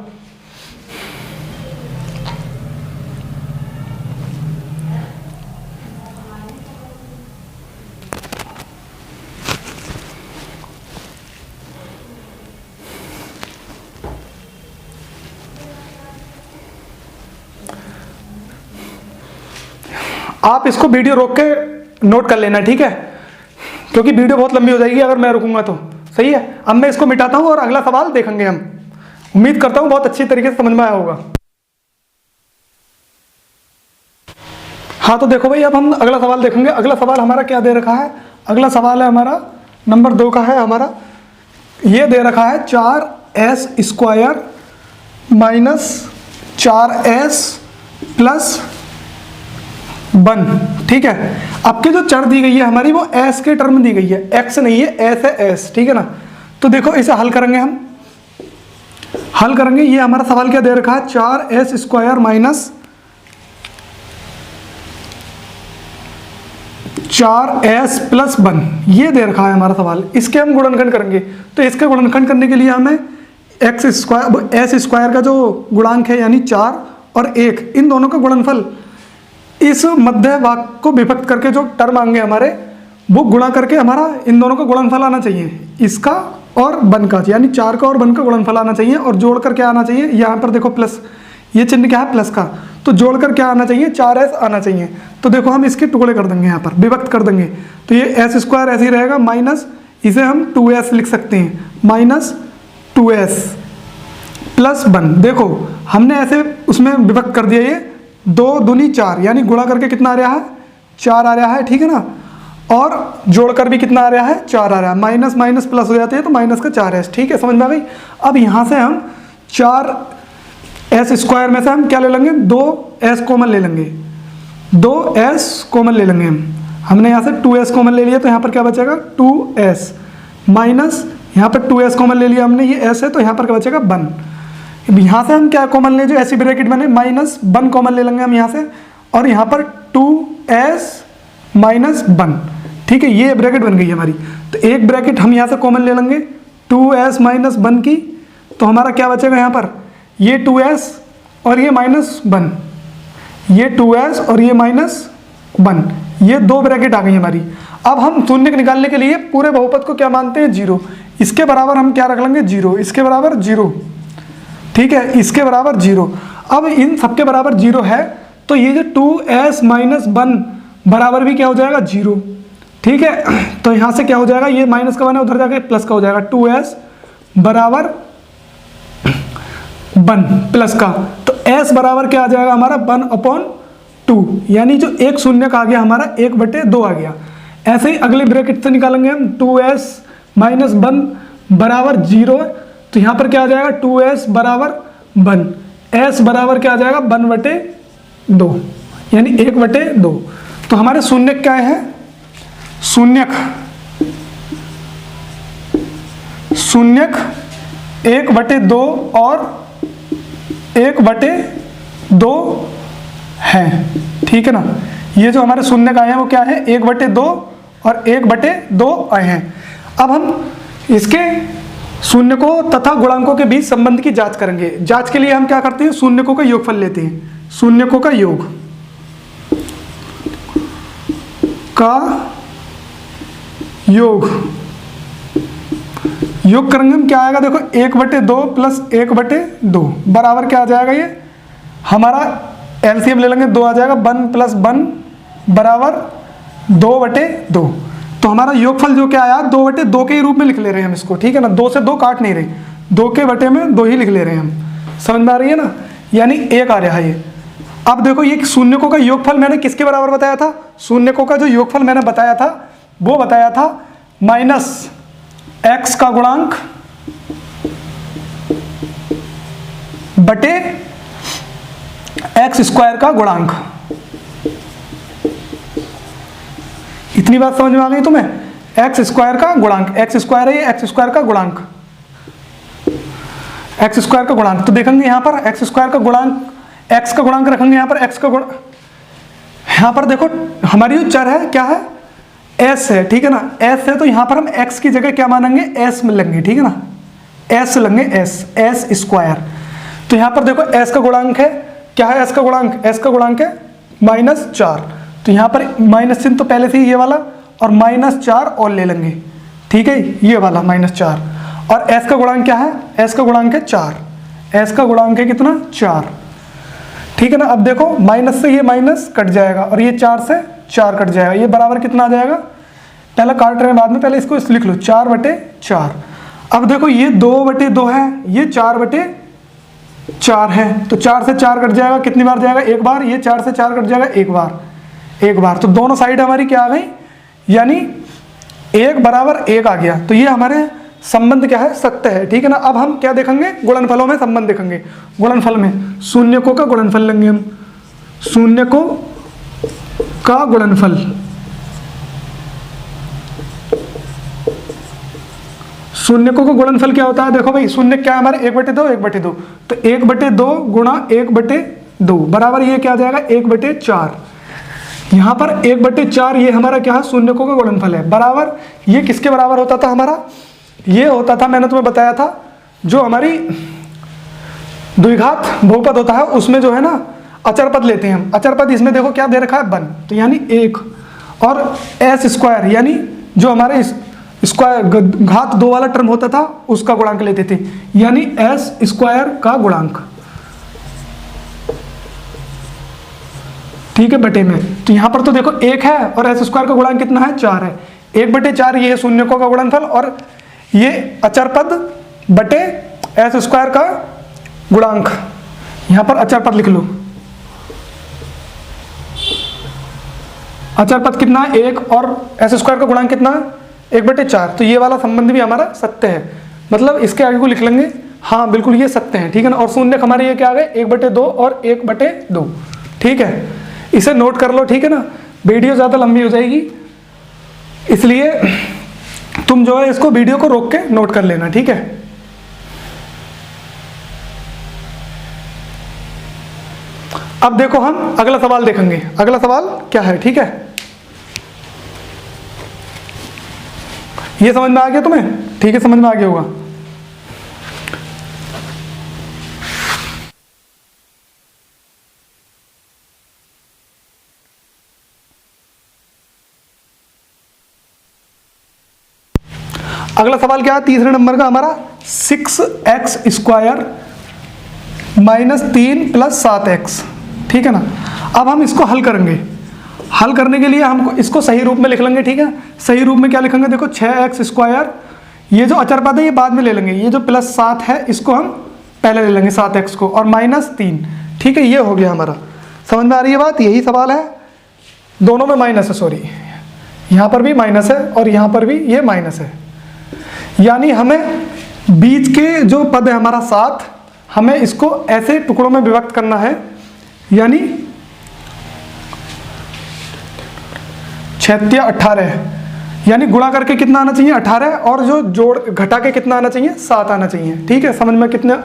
आप इसको वीडियो रोक के नोट कर लेना, ठीक है। क्योंकि वीडियो बहुत लंबी हो जाएगी अगर मैं रुकूंगा तो। सही है, अब मैं इसको मिटाता हूँ और अगला सवाल देखेंगे हम। उम्मीद करता हूँ बहुत अच्छी तरीके से समझ में आया होगा। हाँ तो देखो भाई, अब हम अगला सवाल देखेंगे। अगला सवाल हमारा क्या दे रखा है? अगला सवाल है हमारा नंबर 2 का है हमारा। ये दे रखा है 4s square minus 4s plus 1। ठीक है, आपके जो चर दी गई है हमारी वो s के टर्म दी गई है, x नहीं है, s है s। ठीक है ना, तो देखो इसे हल करेंगे हम, हल करेंगे। ये हमारा सवाल क्या दे रखा है? 4s square minus 4s plus 1, ये दे रखा है हमारा सवाल। इसके हम गुणनखंड करेंगे, तो इसके गुणनखंड करने के लिए हमें एक्स स्क्वायर एस स्क्वायर का जो गुणांक है यानी 4 और 1, इन दोनों का गुणनफल इस मध्य भाग को विभक्त करके जो टर्म आएंगे हमारे वो गुणा करके हमारा इन दोनों का गुणनफल आना चाहिए, इसका और 1 का, यानी 4 का और 1 का गुणनफल आना चाहिए। और जोड़कर क्या आना चाहिए? यहाँ पर देखो प्लस, ये चिन्ह क्या है? प्लस का, तो जोड़कर क्या आना चाहिए? 4s आना चाहिए। तो देखो हम इसके टुकड़े कर देंगे, यहाँ पर विभक्त कर देंगे, तो ये s स्क्वायर ऐसे ही रहेगा, माइनस इसे हम 2s लिख सकते हैं, माइनस 2s प्लस 1। देखो हमने ऐसे उसमें विभक्त कर दिया, ये 2 दूनी 4, यानी गुणा करके कितना आ रहा है? 4 आ रहा है। ठीक है ना, और जोड़कर भी कितना आ रहा है? 4 आ रहा है। माइनस माइनस प्लस हो जाते हैं तो माइनस का 4s। ठीक है, समझ में आ गई? अब यहाँ से हम 4s स्क्वायर में से हम क्या ले लेंगे? 2s कॉमन ले लेंगे, 2s कॉमन ले लेंगे हम। हमने यहाँ से 2s कॉमन ले लिया, तो यहाँ पर क्या बचेगा? 2s माइनस यहाँ पर 2s कॉमन ले लिया हमने, ये s है, तो यहाँ पर क्या बचेगा? 1। यहाँ से हम क्या कॉमन ले, जो ऐसी ब्रैकेट बने, माइनस 1 कॉमन ले लेंगे हम यहाँ से, और यहाँ पर 2s माइनस 1। ठीक है, ये ब्रैकेट बन गई हमारी। तो एक ब्रैकेट हम यहाँ से कॉमन ले लेंगे 2s माइनस 1 की, तो हमारा क्या बचेगा यहाँ पर? ये 2s और ये माइनस 1, ये 2s और ये माइनस 1, ये 2 ब्रैकेट आ गई हमारी। अब हम शून्य निकालने के लिए पूरे बहुपद को क्या मानते हैं? 0। इसके बराबर हम क्या रख लेंगे? 0। इसके बराबर 0। ठीक है, इसके बराबर 0। अब इन सबके बराबर 0 है, तो ये जो 2s माइनस 1 बराबर भी क्या हो जाएगा? 0। ठीक है, तो यहाँ से क्या हो जाएगा? ये माइनस का 1 है, उधर जाके प्लस का हो जाएगा, 2s बराबर 1 प्लस का, तो s बराबर क्या आ जाएगा हमारा? 1/2, यानी जो एक शून्य का आ गया हमारा 1/2 आ गया। ऐसे ही अगले ब्रैकेट से निकालेंगे हम, 2s माइनस 1 बराबर 0, तो यहाँ पर क्या आ जाएगा? 2s बराबर 1, s बराबर क्या आ जाएगा? 1/2, यानी 1/2। तो हमारे शून्यक क्या है? शून्यक 1/2 और 1/2 है। ठीक है ना, ये जो हमारे शून्यक आए हैं वो क्या है? 1/2 और 1/2 आए हैं। अब हम इसके शून्यकों तथा गुणांकों के बीच संबंध की जांच करेंगे। जांच के लिए हम क्या करते हैं? शून्यकों का योगफल लेते हैं, शून्यकों का योग योग करेंगे हम, क्या आएगा? देखो 1/2 प्लस 1/2 बराबर क्या आ जाएगा? ये हमारा एलसीएम ले लेंगे, 2 आ जाएगा, 1 प्लस 1 बराबर 2/2। तो हमारा योगफल जो क्या आया? 2/2 के ही रूप में लिख ले रहे हैं हम इसको। ठीक है ना, 2 से 2 काट नहीं रहे, 2 के बटे में 2 ही लिख ले रहे हैं हम। समझ में आ रही है ना, यानी 1 आ रहा है ये। अब देखो ये शून्यकों का योगफल मैंने किसके बराबर बताया था? शून्यकों का जो योगफल मैंने बताया था वो बताया था माइनस x का गुणांक बटे x स्क्वायर का गुणांक। इतनी बात समझ में आ गई तुम्हें? x स्क्वायर का गुणांक, x स्क्वायर है ये, x स्क्वायर का गुणांक, x स्क्वायर का गुणांक। तो देखेंगे यहाँ पर x स्क्वायर का गुणांक, x का गुणांक रखेंगे यहाँ पर, x का गुण, यहाँ पर देखो हमारी जो चर है क्या है? s है। ठीक है ना, s है, तो यहाँ पर हम x की जगह क्या मानेंगे? s में लेंगे। ठीक है ना, s लेंगे, s स्क्वायर। तो यहाँ पर देखो s का गुणांक है, क्या है s का गुणांक? s का गुणांक है -4। तो यहाँ पर माइनस चिन्ह तो पहले से ही ये वाला, और -4 और ले लेंगे। ठीक है, ये वाला -4, और s का गुणांक क्या है? s का गुणांक है 4, s का गुणांक है कितना? 4। ठीक है ना, अब देखो माइनस से ये माइनस कट जाएगा और ये 4 से 4 कट जाएगा, ये बराबर कितना आ जाएगा? पहले काट रहे हैं बाद में, पहले इसको लिख लो 4/4। अब देखो ये 2/2 है, ये 4/4 है, तो 4 से 4 कट जाएगा, कितनी बार जाएगा? एक बार। ये 4 से 4 कट जाएगा एक बार। तो दोनों साइड हमारी क्या आ गई, यानी 1 = 1 आ गया। तो ये हमारे संबंध क्या है? सत्य है, ठीक है ना। अब हम क्या देखेंगे? गुणनफलों में संबंध देखेंगे। गुणनफल में शून्यकों का गुणनफल लेंगे हम, शून्यकों का गुणनफल। शून्यकों का गुणनफल क्या होता है? देखो भाई, शून्य क्या है हमारे? 1/2 1/2, तो 1/2 गुणा 1/2 बराबर ये क्या आ जाएगा? 1/4। यहां पर 1/4 ये हमारा क्या है? शून्यकों का गुणनफल है। बराबर ये किसके बराबर होता था हमारा? ये होता था, मैंने तुम्हें बताया था, जो हमारी द्विघात बहुपद होता है उसमें जो है ना अचर पद लेते हैं हम। अचर पद इसमें देखो क्या दे रखा है? 1, तो यानी 1, और s², यानी जो हमारे स्क्वायर घात 2 वाला टर्म होता था उसका गुणांक लेते थे, यानी s² का गुणांक, ठीक है, बटे में। तो यहां पर तो देखो 1 है और s² का गुणांक कितना है? 4 है। 1/4 ये है शून्यकों का गुणनफल, और ये अचर पद बटे s² का गुणांक। यहां पर अचर पद लिख लो। अचर पद कितना है? 1, और s² का गुणांक कितना है? 1/4। तो ये वाला संबंध भी हमारा सत्य है, मतलब इसके आगे को लिख लेंगे, हाँ बिल्कुल ये सत्य है, ठीक है ना। और शून्यक हमारे ये क्या आ गए? 1/2 और 1/2, ठीक है। इसे नोट कर लो, ठीक है ना। वीडियो ज़्यादा लंबी हो जाएगी, इसलिए तुम जो है इसको वीडियो को रोक के नोट कर लेना, ठीक है। अब देखो हम अगला सवाल देखेंगे। अगला सवाल क्या है, ठीक है। ये समझ में आ गया तुम्हें? ठीक है, समझ में आ गया होगा। अगला सवाल क्या है? तीसरे नंबर का हमारा 6x² - 3 + 7x, ठीक है ना। अब हम इसको हल करेंगे। हल करने के लिए हमको इसको सही रूप में लिख लेंगे, ठीक है। सही रूप में क्या लिखेंगे? देखो 6x², ये जो अचर पद है ये बाद में ले लेंगे, ये जो +7 है इसको हम पहले ले लेंगे 7x को, और -3, ठीक है। ये हो गया हमारा। समझ में आ रही है बात? यही सवाल है, दोनों में माइनस है, सॉरी, यहाँ पर भी माइनस है और यहाँ पर भी ये माइनस है, यानी हमें बीच के जो पद है हमारा 7, हमें इसको ऐसे टुकड़ों में विभक्त करना है, यानी 6 × 18, यानी गुणा करके कितना आना चाहिए? 18, और जो जोड़ घटा के कितना आना चाहिए? 7 आना चाहिए, ठीक है। समझ में कितना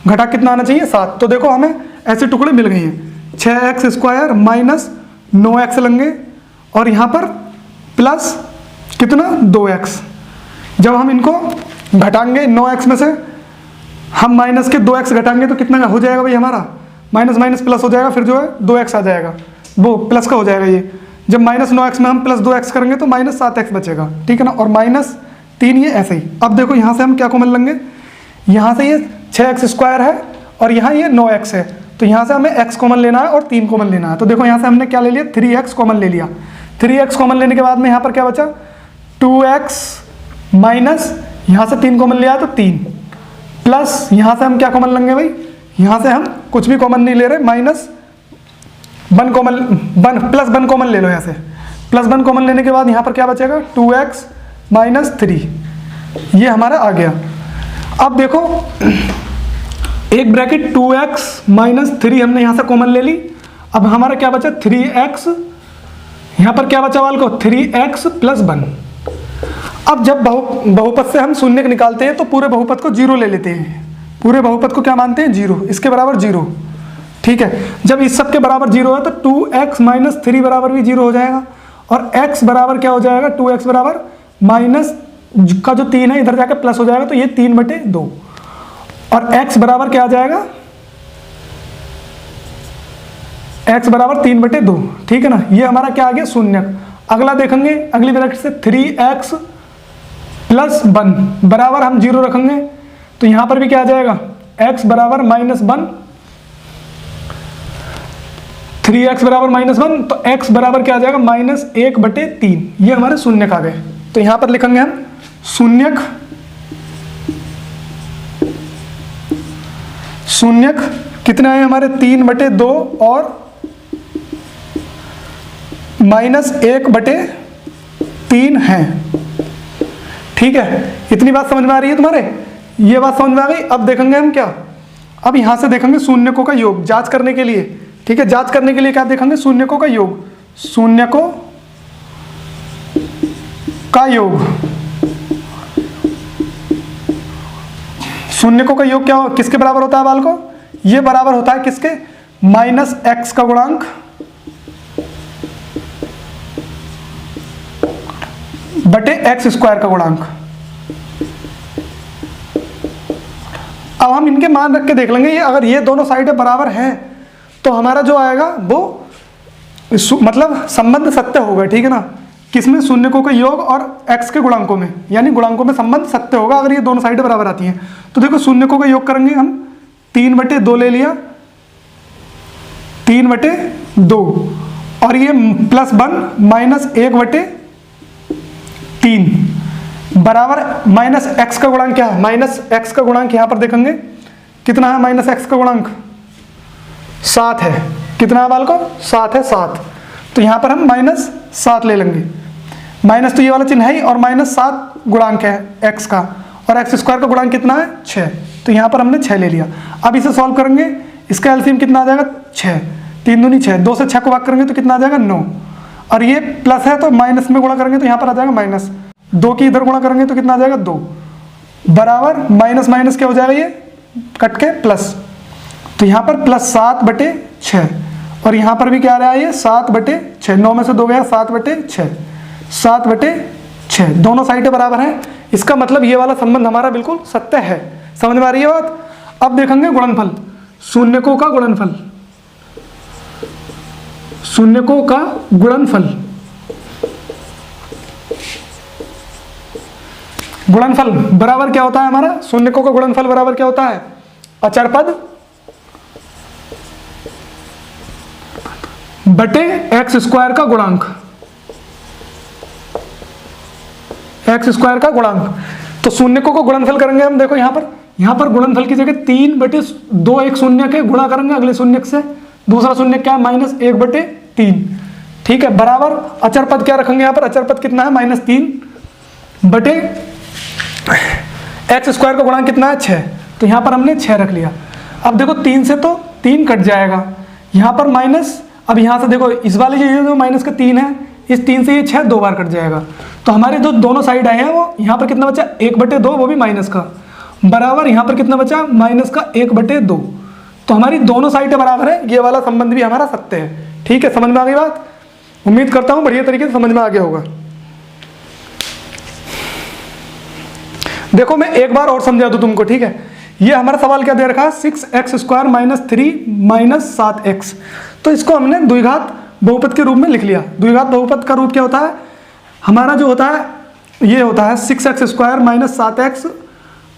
घटा कितना आना चाहिए? 7। तो देखो हमें ऐसे टुकड़े मिल गए हैं। 6x² - 9x लेंगे, और यहाँ पर प्लस कितना? 2x। जब हम इनको घटाएंगे 9x में से हम माइनस के 2x घटाएंगे तो कितना हो जाएगा भाई हमारा? माइनस माइनस प्लस हो जाएगा, फिर जो है 2x आ जाएगा, वो प्लस का हो जाएगा ये। जब -9x में हम +2x करेंगे तो -7x बचेगा, ठीक है ना। और -3 ये ऐसे ही। अब देखो यहाँ से हम क्या कॉमन लेंगे? यहाँ से ये 6x² है और यहाँ ये 9x है, तो यहाँ से हमें x कॉमन लेना है और 3 कॉमन लेना है। तो देखो यहाँ से हमने क्या ले लिया? 3x कॉमन ले लिया। 3x कॉमन लेने के बाद में यहाँ पर क्या बचा? 2x माइनस यहाँ से 3 कॉमन लिया तो 3, प्लस यहाँ से हम क्या कॉमन लेंगे भाई? यहाँ से हम कुछ भी कॉमन नहीं ले रहे, -1 कॉमन, +1 कॉमन ले लो यहाँ से। +1 कॉमन लेने के बाद यहाँ पर क्या बचेगा? 2x - 3, ये हमारा आ गया। अब देखो एक ब्रैकेट 2x - 3 हमने यहाँ से कॉमन ले ली। अब हमारा क्या बचा? 3x, यहाँ पर क्या बचा वाल को? 3x + 1। अब जब बहुपद से हम शून्य निकालते हैं तो पूरे बहुपद को 0 ले लेते हैं। पूरे बहुपद को क्या मानते हैं? 0, इसके बराबर 0, ठीक है। जब इस सब के बराबर 0 है तो 2x - 3 बराबर भी 0 हो जाएगा, और x बराबर क्या हो जाएगा? 2x बराबर माइनस का जो 3 है इधर जाकर प्लस हो जाएगा, तो ये 3/2, और x बराबर क्या आ जाएगा? x बराबर 3/2, ठीक है ना। ये हमारा क्या आ गया? शून्यक। अगला देखेंगे, अगली ब्रैकेट से 3x + 1 बराबर हम 0 रखेंगे, तो यहां पर भी क्या आ जाएगा? x बराबर -1, 3x बराबर -1, तो x बराबर क्या आ जाएगा -1/3। ये हमारे शून्यक आ गए। तो यहां पर लिखेंगे हम शून्यक कितने आए हमारे 3/2 और -1/3 हैं। ठीक है, इतनी बात समझ में आ रही है तुम्हारे? ये बात समझ में आ गई। अब देखेंगे हम क्या, अब यहां से देखेंगे शून्यकों का योग जांच करने के लिए। ठीक है, जांच करने के लिए क्या देखेंगे? शून्यकों का योग। शून्यकों का योग, शून्यकों का योग क्या किसके बराबर होता है बालकों? ये बराबर होता है किसके? -x का गुणांक बटे x² का गुणांक। अब हम इनके मान रख के देख लेंगे। ये अगर ये दोनों साइडें बराबर हैं तो हमारा जो आएगा वो मतलब संबंध सत्य होगा। ठीक है ना, किसमें? शून्यकों का योग और x के गुणांकों में, यानी गुणांकों में संबंध सत्य होगा अगर ये दोनों साइडें बराबर आती हैं। तो देखो शून्यकों का योग करेंगे हम, 3/2 ले लिया, 3/2 और ये +1 -1/3 बराबर -x का गुणांक क्या है? -x का गुणांक यहां पर देखेंगे कितना है? -x का गुणांक 7 है। कितना है बालकों? 7 है, 7। तो यहां पर हम -7 ले लेंगे। माइनस तो ये वाला चिन्ह है ही, और -7 गुणांक है x का, और x² का गुणांक कितना है? 6। तो यहां पर हमने 6 ले लिया। अब इसे सॉल्व करेंगे, इसका एलसीएम कितना आ जाएगा? 6। 3 दूनी 6, 2 से 6 को भाग करेंगे तो कितना आ जाएगा? 9। और ये प्लस है तो माइनस में गुणा करेंगे तो यहाँ पर आ जाएगा माइनस। 2 की इधर गुणा करेंगे तो कितना आ जाएगा? 2 बराबर माइनस क्या हो जाएगा? ये कट के प्लस। तो यहाँ पर +7/6 और यहाँ पर भी क्या आ रहा है? ये 7/6। 9 में से 2 गया, 7/6। 7/6 दोनों साइडें बराबर हैं। इसका मतलब ये वाला संबंध हमारा बिल्कुल सत्य है। समझ में आ रही है बात? अब देखेंगे गुणनफल, शून्यकों का गुणनफल। शून्यकों का गुणनफल, गुणनफल बराबर क्या होता है हमारा? शून्यकों का गुणनफल बराबर क्या होता है? अचर पद बटे x² का गुणांक। x² का गुणांक। तो शून्यकों को गुणनफल करेंगे हम। देखो यहां पर गुणनफल की जगह 3/2 एक शून्य के गुणा करेंगे अगले शून्य से। दूसरा शून्य क्या है? -1/3। ठीक है, बराबर अचर पद क्या रखेंगे यहाँ पर? अचर पद कितना है? -3 बटे x² का गुणांक कितना है? 6। तो यहाँ पर हमने 6 रख लिया। अब देखो 3 से तो 3 कट जाएगा, यहाँ पर माइनस। अब यहाँ से देखो इस वाले जो माइनस का 3 है, इस 3 से ये 6 2 बार कट जाएगा। तो हमारे जो दोनों साइड आए हैं वो यहाँ पर कितना बचा? 1/2, वो भी माइनस का, बराबर यहाँ पर कितना बचा? -1/2। तो हमारी दोनों साइडें बराबर है। ये वाला संबंध भी हमारा सत्य है। ठीक है, समझ में आ गई बात? उम्मीद करता हूँ बढ़िया तरीके से समझ में आ गया होगा। देखो मैं एक बार और समझा दूं तुमको। ठीक है, ये हमारा सवाल क्या दे रखा है? 6x² - 3 - 7x। तो इसको हमने द्विघात बहुपद के रूप में लिख लिया। द्विघात बहुपद का रूप क्या होता है हमारा? जो होता है ये होता है 6x² - 7x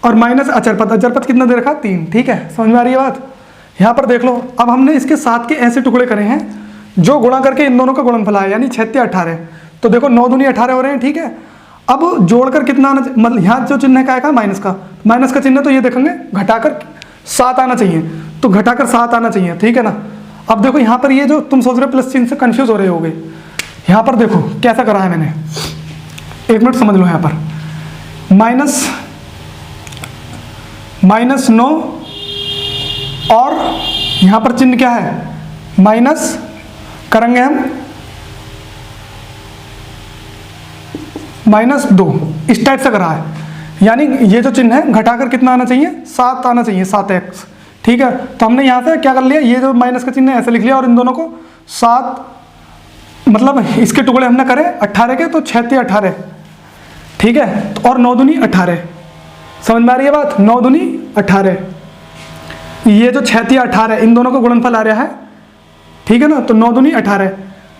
और माइनस अचरपद। अचरपद कितना दे रखा? 3। ठीक है, समझ में आ रही है बात? यहाँ पर देख लो, अब हमने इसके 7 के ऐसे टुकड़े करे हैं जो गुणा करके इन दोनों का गुणनफल आया, यानी 6 × 18। तो देखो 9 दूनी 18 हो रहे हैं। ठीक है, अब जोड़कर कितना आना, मतलब यहाँ जो चिन्ह क्या है? माइनस का। माइनस का चिन्ह तो ये देखेंगे घटाकर 7 आना चाहिए, तो घटाकर 7 आना चाहिए। ठीक है ना। अब देखो यहाँ पर ये जो तुम सोच रहे हो प्लस चिन्ह से कंफ्यूज हो रहे होगे, यहाँ पर देखो कैसा करा है मैंने, 1 मिनट समझ लो। यहाँ पर -9 और यहाँ पर चिन्ह क्या है? माइनस करेंगे हम -2, इस टाइप से करा है। यानी ये जो चिन्ह है घटाकर कितना आना चाहिए? 7 आना चाहिए, 7x। ठीक है, तो हमने यहाँ से क्या कर लिया? ये जो माइनस का चिन्ह है ऐसे लिख लिया और इन दोनों को 7, मतलब इसके टुकड़े हमने करे 18 के, तो 6 × 18। ठीक है, और 9 दूनी 18। समझ में आ रही है बात? 9 दूनी 18, ये जो 6 × 18 इन दोनों का गुणनफल आ रहा है। ठीक है ना, तो 9 दूनी 18,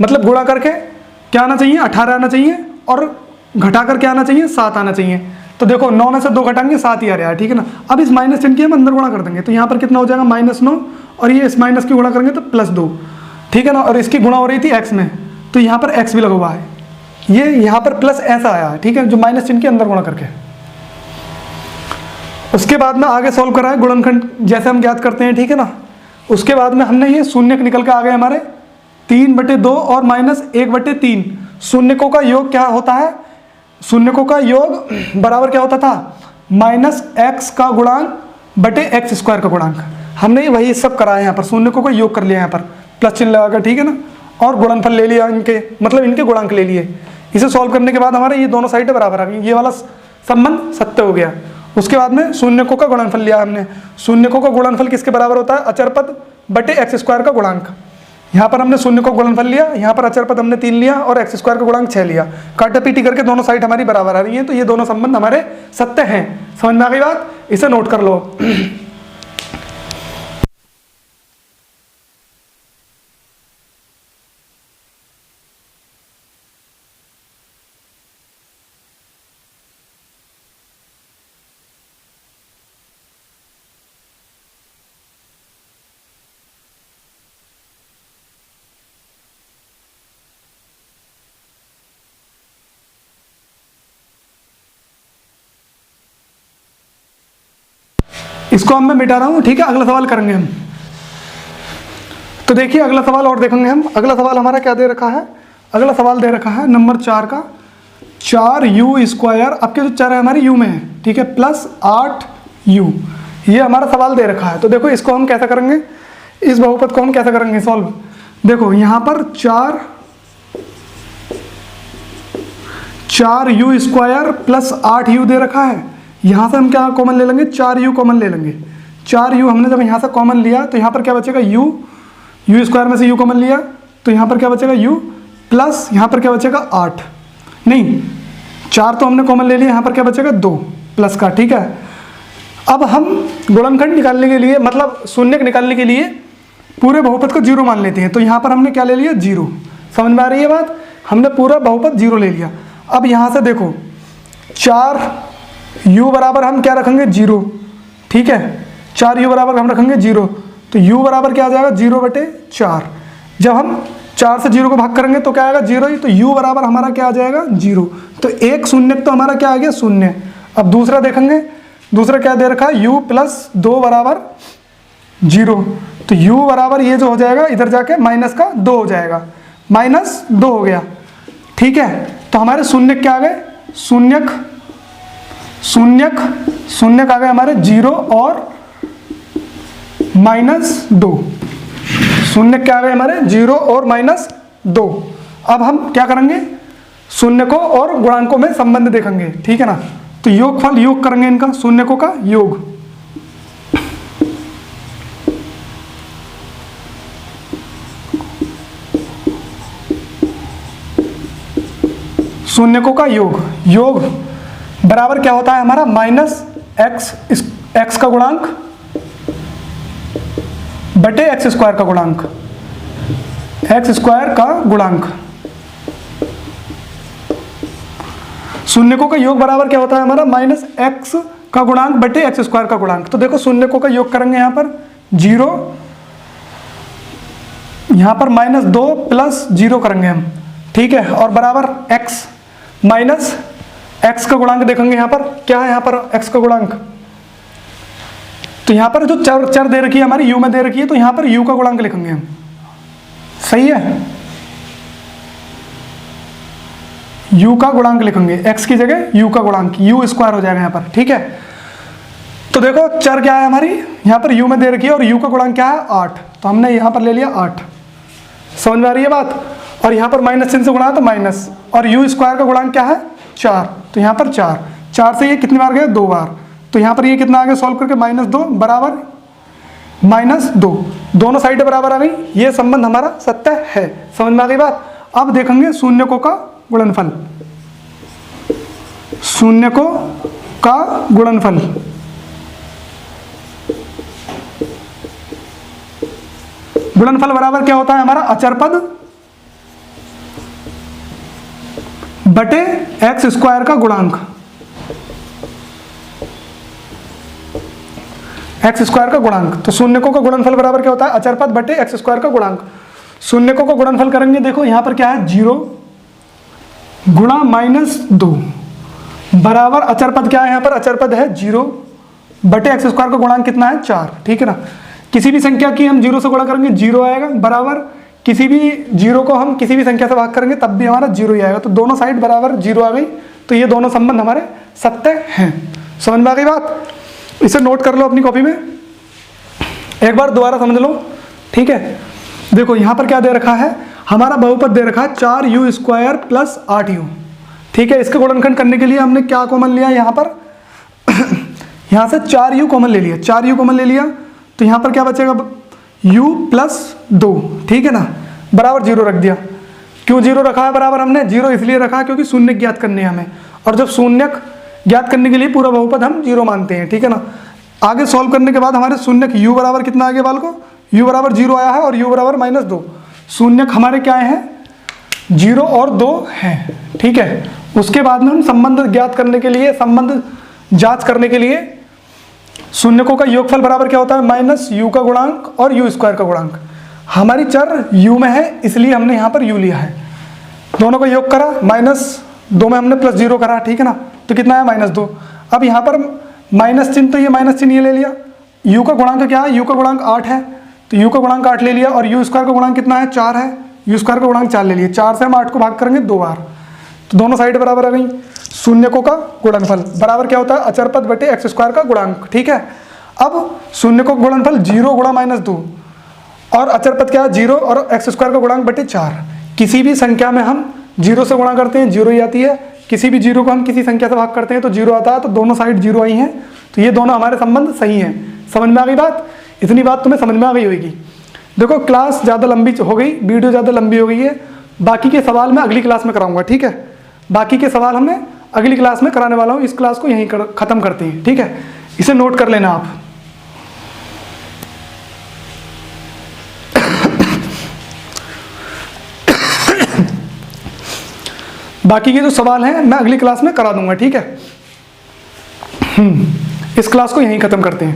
मतलब गुणा करके क्या आना चाहिए? 18 आना चाहिए, और घटाकर क्या आना चाहिए? 7 आना चाहिए। तो देखो 9 में से 2 घटाएंगे 7 ही आ रहा है। ठीक है ना। अब इस माइनस चिन्ह की हम अंदर गुणा कर देंगे, तो यहाँ पर कितना हो जाएगा? -9, और ये इस माइनस की गुणा करेंगे तो +2। ठीक है ना, और इसकी गुणा हो रही थी x में, तो यहाँ पर x भी लगा हुआ है, ये यहाँ पर प्लस ऐसा आया है, ठीक है, जो माइनस चिन्ह के अंदर गुणा करके। उसके बाद में आगे सॉल्व करा है गुणनखंड जैसे हम ज्ञात करते हैं, ठीक है ना। उसके बाद में हमने ये शून्य निकल के आ गए हमारे 3/2 और -1/3। शून्यकों का योग क्या होता है, शून्यकों का योग बराबर क्या होता था, -x का गुणांक बटे x² का गुणांक। हमने वही सब करा है यहाँ पर, शून्यकों का योग कर लिया यहाँ पर प्लस चिन्ह लगाकर, ठीक है ना, और गुणनफल ले लिया इनके, मतलब इनके गुणांक ले लिए। इसे सॉल्व करने के बाद हमारे ये दोनों साइडें बराबर आ गई, ये वाला संबंध सत्य हो गया। उसके बाद में शून्यकों का गुणनफल लिया हमने। शून्यकों का गुणनफल किसके बराबर होता है, अचर पद बटे x² का गुणांक। यहाँ पर हमने शून्य को गुणनफल लिया, यहाँ पर अचर पद हमने 3 लिया और x² का गुणांक 6 लिया। काटा पीटी करके दोनों साइड हमारी बराबर आ रही है, तो ये दोनों संबंध हमारे सत्य हैं। समझ में आ गई बात, इसे नोट कर लो। इसको अब मैं मिटा रहा हूं, ठीक है, अगला सवाल करेंगे हम। तो देखिए अगला सवाल और देखेंगे हम। अगला सवाल हमारा क्या दे रखा है, अगला सवाल दे रखा है नंबर 4 का, 4u², आपके जो चर है हमारे u में है, ठीक है, प्लस 8u, ये हमारा सवाल दे रखा है। तो देखो इसको हम कैसा करेंगे, इस बहुपद को हम कैसा करेंगे सॉल्व। देखो यहाँ पर 4u² प्लस 8u दे रखा है। यहाँ से हम क्या कॉमन ले लेंगे, 4u कॉमन ले लेंगे। 4u हमने जब यहाँ से कॉमन लिया तो यहाँ पर क्या बचेगा u² में से u कॉमन लिया तो यहाँ पर क्या बचेगा u, प्लस यहाँ पर क्या बचेगा 8, नहीं 4 तो हमने कॉमन ले लिया, यहाँ पर क्या बचेगा 2 प्लस का, ठीक है। अब हम गुणनखंड निकालने के लिए, मतलब शून्य निकालने के लिए पूरे बहुपद को 0 मान लेते हैं। तो यहाँ पर हमने क्या ले लिया, 0। समझ में आ रही है बात, हमने पूरा बहुपद 0 ले लिया। अब यहाँ से देखो 4u बराबर हम क्या रखेंगे, 0, ठीक है, 4u बराबर हम रखेंगे 0, तो u बराबर क्या आ जाएगा 0/4। जब हम 4 से 0 को भाग करेंगे तो क्या आएगा 0 ही, तो u बराबर हमारा क्या आ जाएगा 0। तो एक शून्य तो हमारा क्या आ गया, 0। अब दूसरा देखेंगे, दूसरा क्या दे रखा है, u + 2 बराबर 0, तो u बराबर ये जो हो जाएगा इधर जाके माइनस का 2 हो जाएगा, -2 हो गया, ठीक है। तो हमारे शून्य क्या आ गए, शून्यक आ गए हमारे 0 और -2। शून्य क्या आ गए हमारे 0 और -2। अब हम क्या करेंगे, शून्य को और गुणांकों में संबंध देखेंगे, ठीक है ना। तो योगफल, योग करेंगे इनका, शून्यकों का योग। शून्यकों का योग बराबर क्या होता है हमारा, -x का गुणांक बटे x² का गुणांक, x² का गुणांक। शून्यकों का योग बराबर क्या होता है हमारा, -x का गुणांक बटे x² का गुणांक। तो देखो शून्यकों का योग करेंगे यहाँ पर 0, यहाँ पर -2 प्लस 0 करेंगे हम, ठीक है, और बराबर x माइनस x का गुणांक देखेंगे यहाँ पर क्या है, यहाँ पर x का गुणांक। तो यहाँ पर जो चर दे रखी है हमारी u में दे रखी है, तो यहाँ पर u का गुणांक लिखेंगे हम, सही है, u का गुणांक लिखेंगे, x की जगह u का गुणांक, u² हो जाएगा यहाँ पर, ठीक है। तो देखो चर क्या है हमारी, यहाँ पर u में दे रखी है और u का गुणांक क्या है 8, तो हमने यहाँ पर ले लिया 8। समझ में आ रही है बात, और यहाँ पर माइनस चिन्ह से गुणा तो माइनस, और u² का गुणांक क्या है 4, तो यहाँ पर 4 से ये कितनी बार गया, 2 बार, तो यहाँ पर ये कितना आ गया सॉल्व करके -2 बराबर -2, दोनों साइडें बराबर आ गई, ये संबंध हमारा सत्य है। समझ में आ गई बात। अब देखेंगे शून्यकों का गुणनफल, शून्यकों का गुणनफल। गुणनफल बराबर क्या होता है हमारा, अचर पद बटे x² का गुणांक, x² का गुणांक। तो शून्यकों का गुणनफल बराबर क्या होता है, अचर पद बटे x² का गुणांक। शून्यकों को गुणनफल करेंगे, देखो यहाँ पर क्या है 0 गुणा -2 बराबर अचर पद क्या है, यहाँ पर अचर पद है 0 बटे x स्क्वायर का गुणांक कितना है 4, ठीक है ना। किसी भी संख्या की हम 0 से गुणा करेंगे 0 आएगा, बराबर किसी भी 0 को हम किसी भी संख्या से भाग करेंगे तब भी हमारा 0 ही आएगा, तो दोनों साइड बराबर 0 आ गई, तो ये दोनों संबंध हमारे सत्य हैं। समझ में आ गई बात? इसे नोट कर लो अपनी कॉपी में, एक बार दोबारा समझ लो, ठीक है। देखो यहाँ पर क्या दे रखा है, हमारा बहुपद दे रखा है 4u स्क्वायर प्लस 8u, ठीक है। इसका गुणनखंड करने के लिए हमने क्या कॉमन लिया यहाँ पर यहाँ से 4u कॉमन ले लिया, 4u कॉमन ले लिया, तो यहाँ पर क्या बचेगा u प्लस 2, ठीक है ना, बराबर 0 रख दिया। क्यों 0 रखा है बराबर? हमने 0 इसलिए रखा है क्योंकि शून्य ज्ञात करने हैं हमें, और जब शून्य ज्ञात करने के लिए पूरा बहुपद हम 0 मानते हैं, ठीक है ना। आगे सॉल्व करने के बाद हमारे शून्य u बराबर कितना आ गया बाल को, u बराबर 0 आया है और u बराबर -2। शून्य हमारे क्या हैं 0 और 2 हैं, ठीक है। उसके बाद में हम संबंध ज्ञात करने के लिए, संबंध जांच करने के लिए शून्यकों का योगफल बराबर क्या होता है -u का गुणांक और u स्क्वायर का गुणांक। हमारी चर u में है इसलिए हमने यहाँ पर u लिया है, दोनों का योग करा, -2 में हमने +0 करा, ठीक है ना, तो कितना है -2। अब यहाँ पर माइनस चिन्ह, तो ये माइनस चिन्ह ये ले लिया। u का गुणांक क्या है, u का गुणांक 8 है, तो u का गुणांक 8 ले लिया, और u स्क्वायर का गुणांक कितना है 4 है, u स्क्वायर का गुणांक 4 ले लिया। 4 से हम 8 को भाग करेंगे 2 बार, तो दोनों साइड बराबर आ गई। शून्यकों का गुणनफल बराबर क्या होता है अचर पद बटे x स्क्वायर का गुणांक, ठीक है। अब शून्यकों का गुणनफल 0 गुणा -2 और अचर पद क्या है 0 और x स्क्वायर का गुणांक बटे 4। किसी भी संख्या में हम 0 से गुणा करते हैं 0 ही आती है, किसी भी 0 को हम किसी संख्या से भाग करते हैं तो 0 आता है, तो दोनों साइड 0 आई हैं, तो ये दोनों हमारे संबंध सही हैं। समझ में आ गई बात? इतनी बात तुम्हें समझ में आ गई होगी। देखो क्लास ज़्यादा लंबी हो गई, वीडियो ज़्यादा लंबी हो गई है, बाकी के सवाल मैं अगली क्लास में कराऊंगा, ठीक है। बाकी के सवाल हमें अगली क्लास में कराने वाला हूँ, इस क्लास को यहीं ख़त्म करते हैं, ठीक है। इसे नोट कर लेना आप। बाकी के जो सवाल हैं मैं अगली क्लास में करा दूंगा, ठीक है। इस क्लास को यहीं ख़त्म करते हैं।